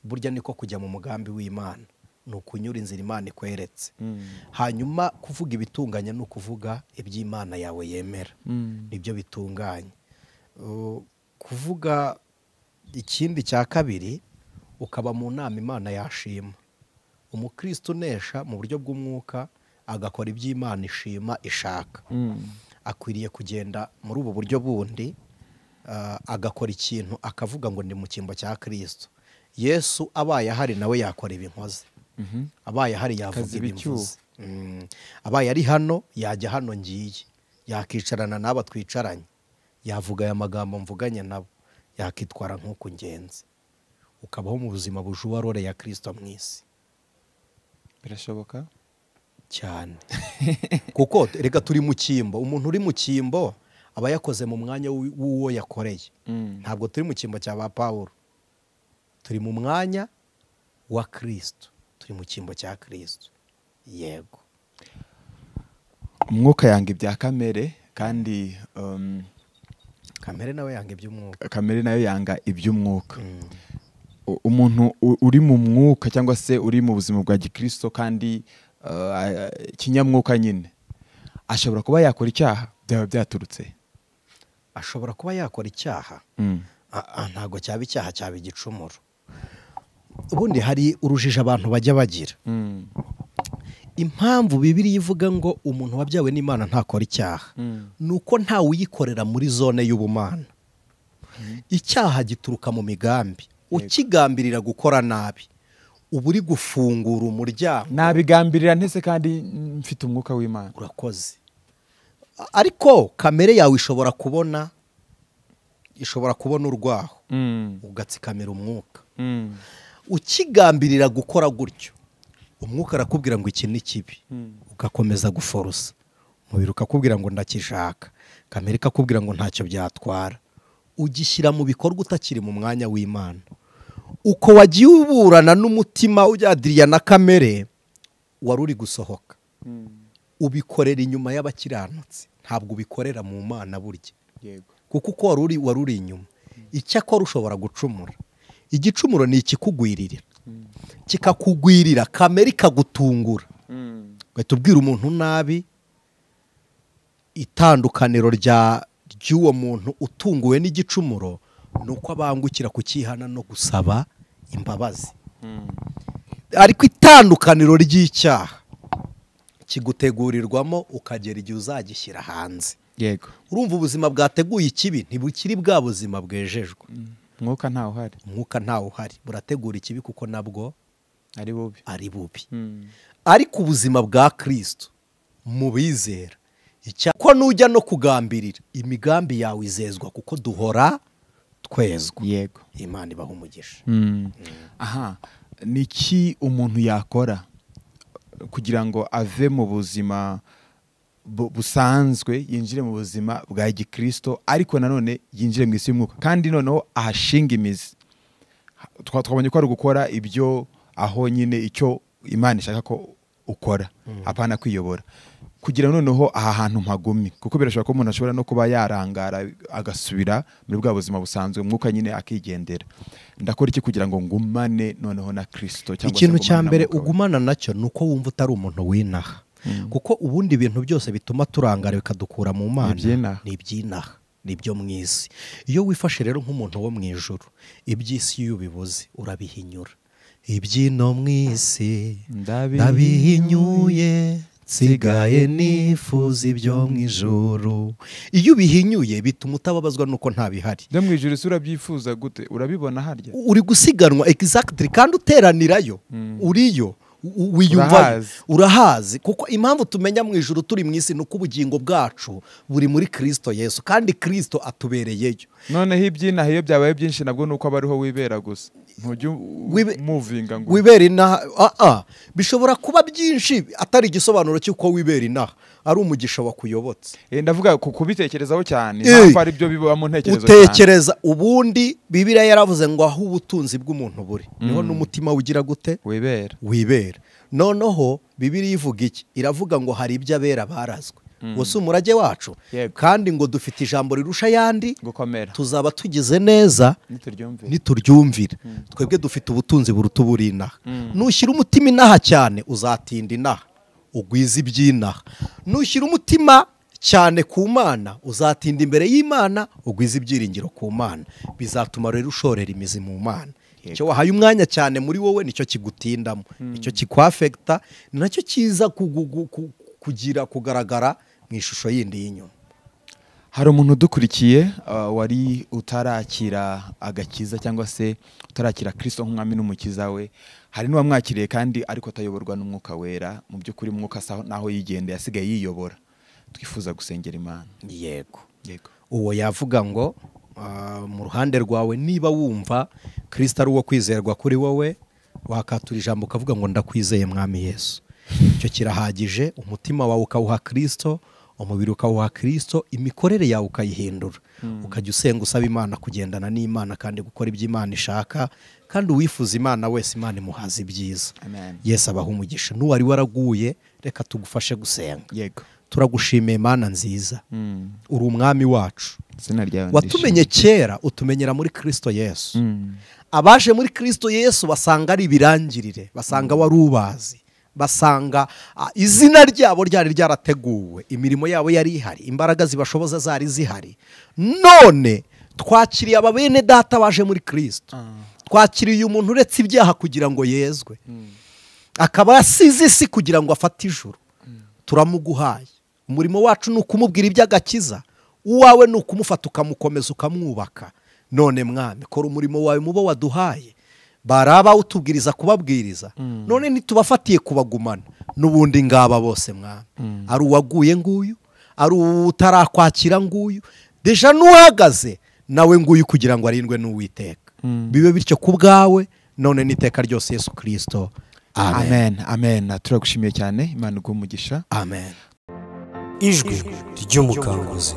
burya niko kujya mu mugambi w'Imana. Ni ukunyura inzira Imana ikweretse. Hanyuma kuvuga ibitunganye ni ukuvuga iby'Imana yawe yemera, nibyo bitunganye. Kuvuga ikindi cya kabiri, ukaba mu nama Imana yashima. Umukristo unesha mu buryo bw'umwuka agakora iby'Imana ishima ishaka, akwiriye kugenda muri ubu buryo bundi, agakora ikintu akavuga ngo ndi mu cyimbo cya Kristo. Yesu abaye ahari nawe yakora ibinkoze. Abaye ahari yavuga ibimvuze. Abaye ari hano yajya hano ngiye, yakicarana n'aba twicaranye, yavuga aya magambo mvuganye nabo, yakitwara nk'uko ngenzi. Ukabaho mu buzima bujuwa role ya Kristo mu isi. Birashoboka cyane. Kuko reka turi mu cyimbo, umuntu uri mu cyimbo aba yakoze mu mwanya w'uwo yakoreye. Ntabwo turi mu cyimbo cya ba Pawulo, turi mu mwanya wa Kristo, turi mu cyimbo cya Kristo. Yego. Umwuka yanga ibya kamere, kandi kamere nawe yanga iby'umwuka. Kamere nayo yanga iby'umwuka. Umuntu uri mu mwuka cyangwa se uri mu buzima bwa gikristo kandi kinyamwuka nyine, ashobora kuba yakora icyaha byaba byaturutse. Ashobora kuba yakora icyaha. Ntago cyaba icyaha, cyaba igicumuro. Ubundi hari urujije abantu bajya bagira. impamvu Bibiliya ivuga ngo umuntu wabyawe n'Imana ntakora icyaha ni uko ntawe uyikorera muri zone y'ubumana. Icyaha gituruka mu migambi. Ukigambirira gukora nabi uba uri gufungura umuryango. nabigambirira ntese kandi mfite umwuka w'Imana. Urakoze. Ariko kamere yawe ishobora kubona urwaho ugatsikamira umwuka. Ukigambirira gukora gutyo umwuka arakubwira ngo iki ni kibi, ugakomeza guforosa. Umubiri ukakubwira ngo ndakishaka, kamere ikakubwira ngo ntacyo byatwara. Ugishyira mu bikorwa utakiri mu mwanya w'Imana. Uko wagiye uburana n'umutima ujyadiriya na kamere wari uri gusohoka, ubikorera inyuma y'abakiranutsi, ntabwo ubikorera mu Mana burya. Kuko uko wari uri inyuma, icyakora ushobora gucumura. Igicumuro ni ikikugwirira, kikakugwirira, kamere ikagutungura. Ugahita ubwira umuntu nabi. Itandukaniro ry'uwo muntu utunguwe n'igicumuro ni uko abangukira kukihana no gusaba imbabazi. Ariko itandukaniro ry'icyaha kigutegurirwamo ukagera igihe uzagishyira hanze. Yego. Urumva ubuzima bwateguye ikibi ntibukiri bwa buzima bwejejwe. Umwuka ntawe uhari. Umwuka ntawe uhari. Burategura ikibi kuko nabwo ari bubi. Ariko ubuzima bwa Kristo mu bizera, ko nujya no kugambirira, imigambi yawe izezwa kuko duhora twezwa. Yego. Imana ibaha umugisha. Aha, niki umuntu yakora kugira ngo ave mu buzima busanzwe yinjire mu buzima bwa gikristo, ariko nanone yinjire mu isi y'umwuka kandi noneho ahashinga imizi? Twabonye ko ari gukora ibyo aho nyine icyo Imana ishaka ko ukora, apana kwiyobora, kugira noneho aha hantu mpagumi, kuko birashobora ko umuntu ashobora no kuba yarangara agasubira muri bwa buzima busanzwe, umwuka nyine akigendera. Ndakora iki kugira ngo ngumane noneho na Kristo? Ikintu cya mbere ugumana nacyo ni uko wumva utari umuntu winaha. Kuko ubundi ibintu byose bituma turangara bikadukura mu Mana ni iby'inaha, ni ibyo mu isi. Iyo wifashe rero nk'umuntu wo mu ijuru, iby'isi iyo ubibuze urabihinyura. Iby'ino mu isi ndabihinyuye, nsigaye nifuza ibyo mu ijuru. Iyo ubihinyuye bituma utababazwa nuko ntabihari. Byo mu ijuru urabyifuza gute? Urabibona harya? Uri gusiganwa exactly kandi uteranirayo. Uriyo. Wiyumva urahazi. Kuko impamvu tumenya mu ijuru turi mu isi nuko ubugingo bwacu buri muri Kristo Yesu, kandi Kristo atubereyeyo. Noneho iby'inaha iyo byabaye byinshi nabwo nuko abariho wibera gusa, ntujya muvinga ngo wibera inaha. Bishobora kuba byinshi atari igisobanuro cy'uko wibera inaha ari umugisha wakuyobotse. Ndavuga kubitekerezaho cyane, impamvu ari byo biba mu ntekerezo cyane. Utekereza. Ubundi Bibiliya yaravuze ngo aho ubutunzi bw'umuntu buri niho n'umutima ugira gute? Wibera. Noneho Bibiliya ivuga iki? Iravuga ngo hari ibyo abera barazwe, wose umurage wacu, kandi ngo dufite ijambo rirusha yandi gukomera, tuzaba tugize neza nituryumvira. Twebwe dufite ubutunzi buruta uburi inaha. Nushyira umutima inaha cyane uzatinda inaha, ugwiza iby'inaha. Nushyira umutima cyane ku Mana uzatinda imbere y'Imana, ugwiza ibyiringiro ku Mana. Bizatuma rero ushorera imizi mu Mana. Icyo wahaye umwanya cyane muri wowe nicyo kigutindamo, nicyo kikwafekta, ni nacyo kiza kugaragara mu ishusho yindi y'inyuma. Hari umuntu udukurikiye wari utarakira agakiza cyangwa se utarakira Kristo nk'umwami n'umukiza we. Hari n'uwamwakiriye kandi ariko atayoborwa n'umwuka wera. Mu by'ukuri umwuka naho yigende yasigaye yiyobora. Twifuza gusengera Imana. Yego. Uwo yavuga ngo mu ruhande rwawe niba wumva Kristo ari uwo kwizerwa kuri wowe, wakatura ijambo ukavuga ngo ndakwizeye mwami Yesu. Icyo kirahagije. Umutima wawe ukawuha Kristo, umubiri ukawuha Kristo, imikorere yawe ukayihindura. Ukajya usenga usaba Imana kugendana n'Imana kandi gukora ibyo Imana ishaka, kandi uwifuza Imana wese Imana imuhaza ibyiza. Yesu abaha umugisha. N'uwari waraguye reka tugufashe gusenga. Yego. Turagushimiye Mana nziza. Uri umwami wacu. Watumenye kera, utumenyera muri Kristo Yesu. Abaje muri Kristo Yesu basanga ari ibirangirire, basanga wari ubazi, basanga izina ryabo ryari ryarateguwe, imirimo yabo yari ihari, imbaraga zibashoboza zari zihari. None twakiriye ababene data baje muri Kristo. Twakiriye umuntu uretse ibyaha kugira ngo yezwe. akaba yasize isi kugira ngo afate ijuru. Turamuguhaye. Umurimo wacu ni ukumubwira iby'agakiza, uwawe ni ukumufata ukamukomeza ukamwubaka. None mwami, kora umurimo wawe mubo waduhaye, baraba utubwiriza kubabwiriza, none ntitubafatiye kubagumana n'ubundi ngaba bose mwami. Ari uwaguye nguyu, ari utarakwakira nguyu, deja n'uhagaze nawe nguyu kugira ngo arindwe n'Uwiteka. Bibe bityo ku bwawe none n'iteka ryose Yesu Kristo. Amen. Amen. Turagushimiye cyane, Imana iguhe umugisha. Amen. Ijwi ry'umukanguzi.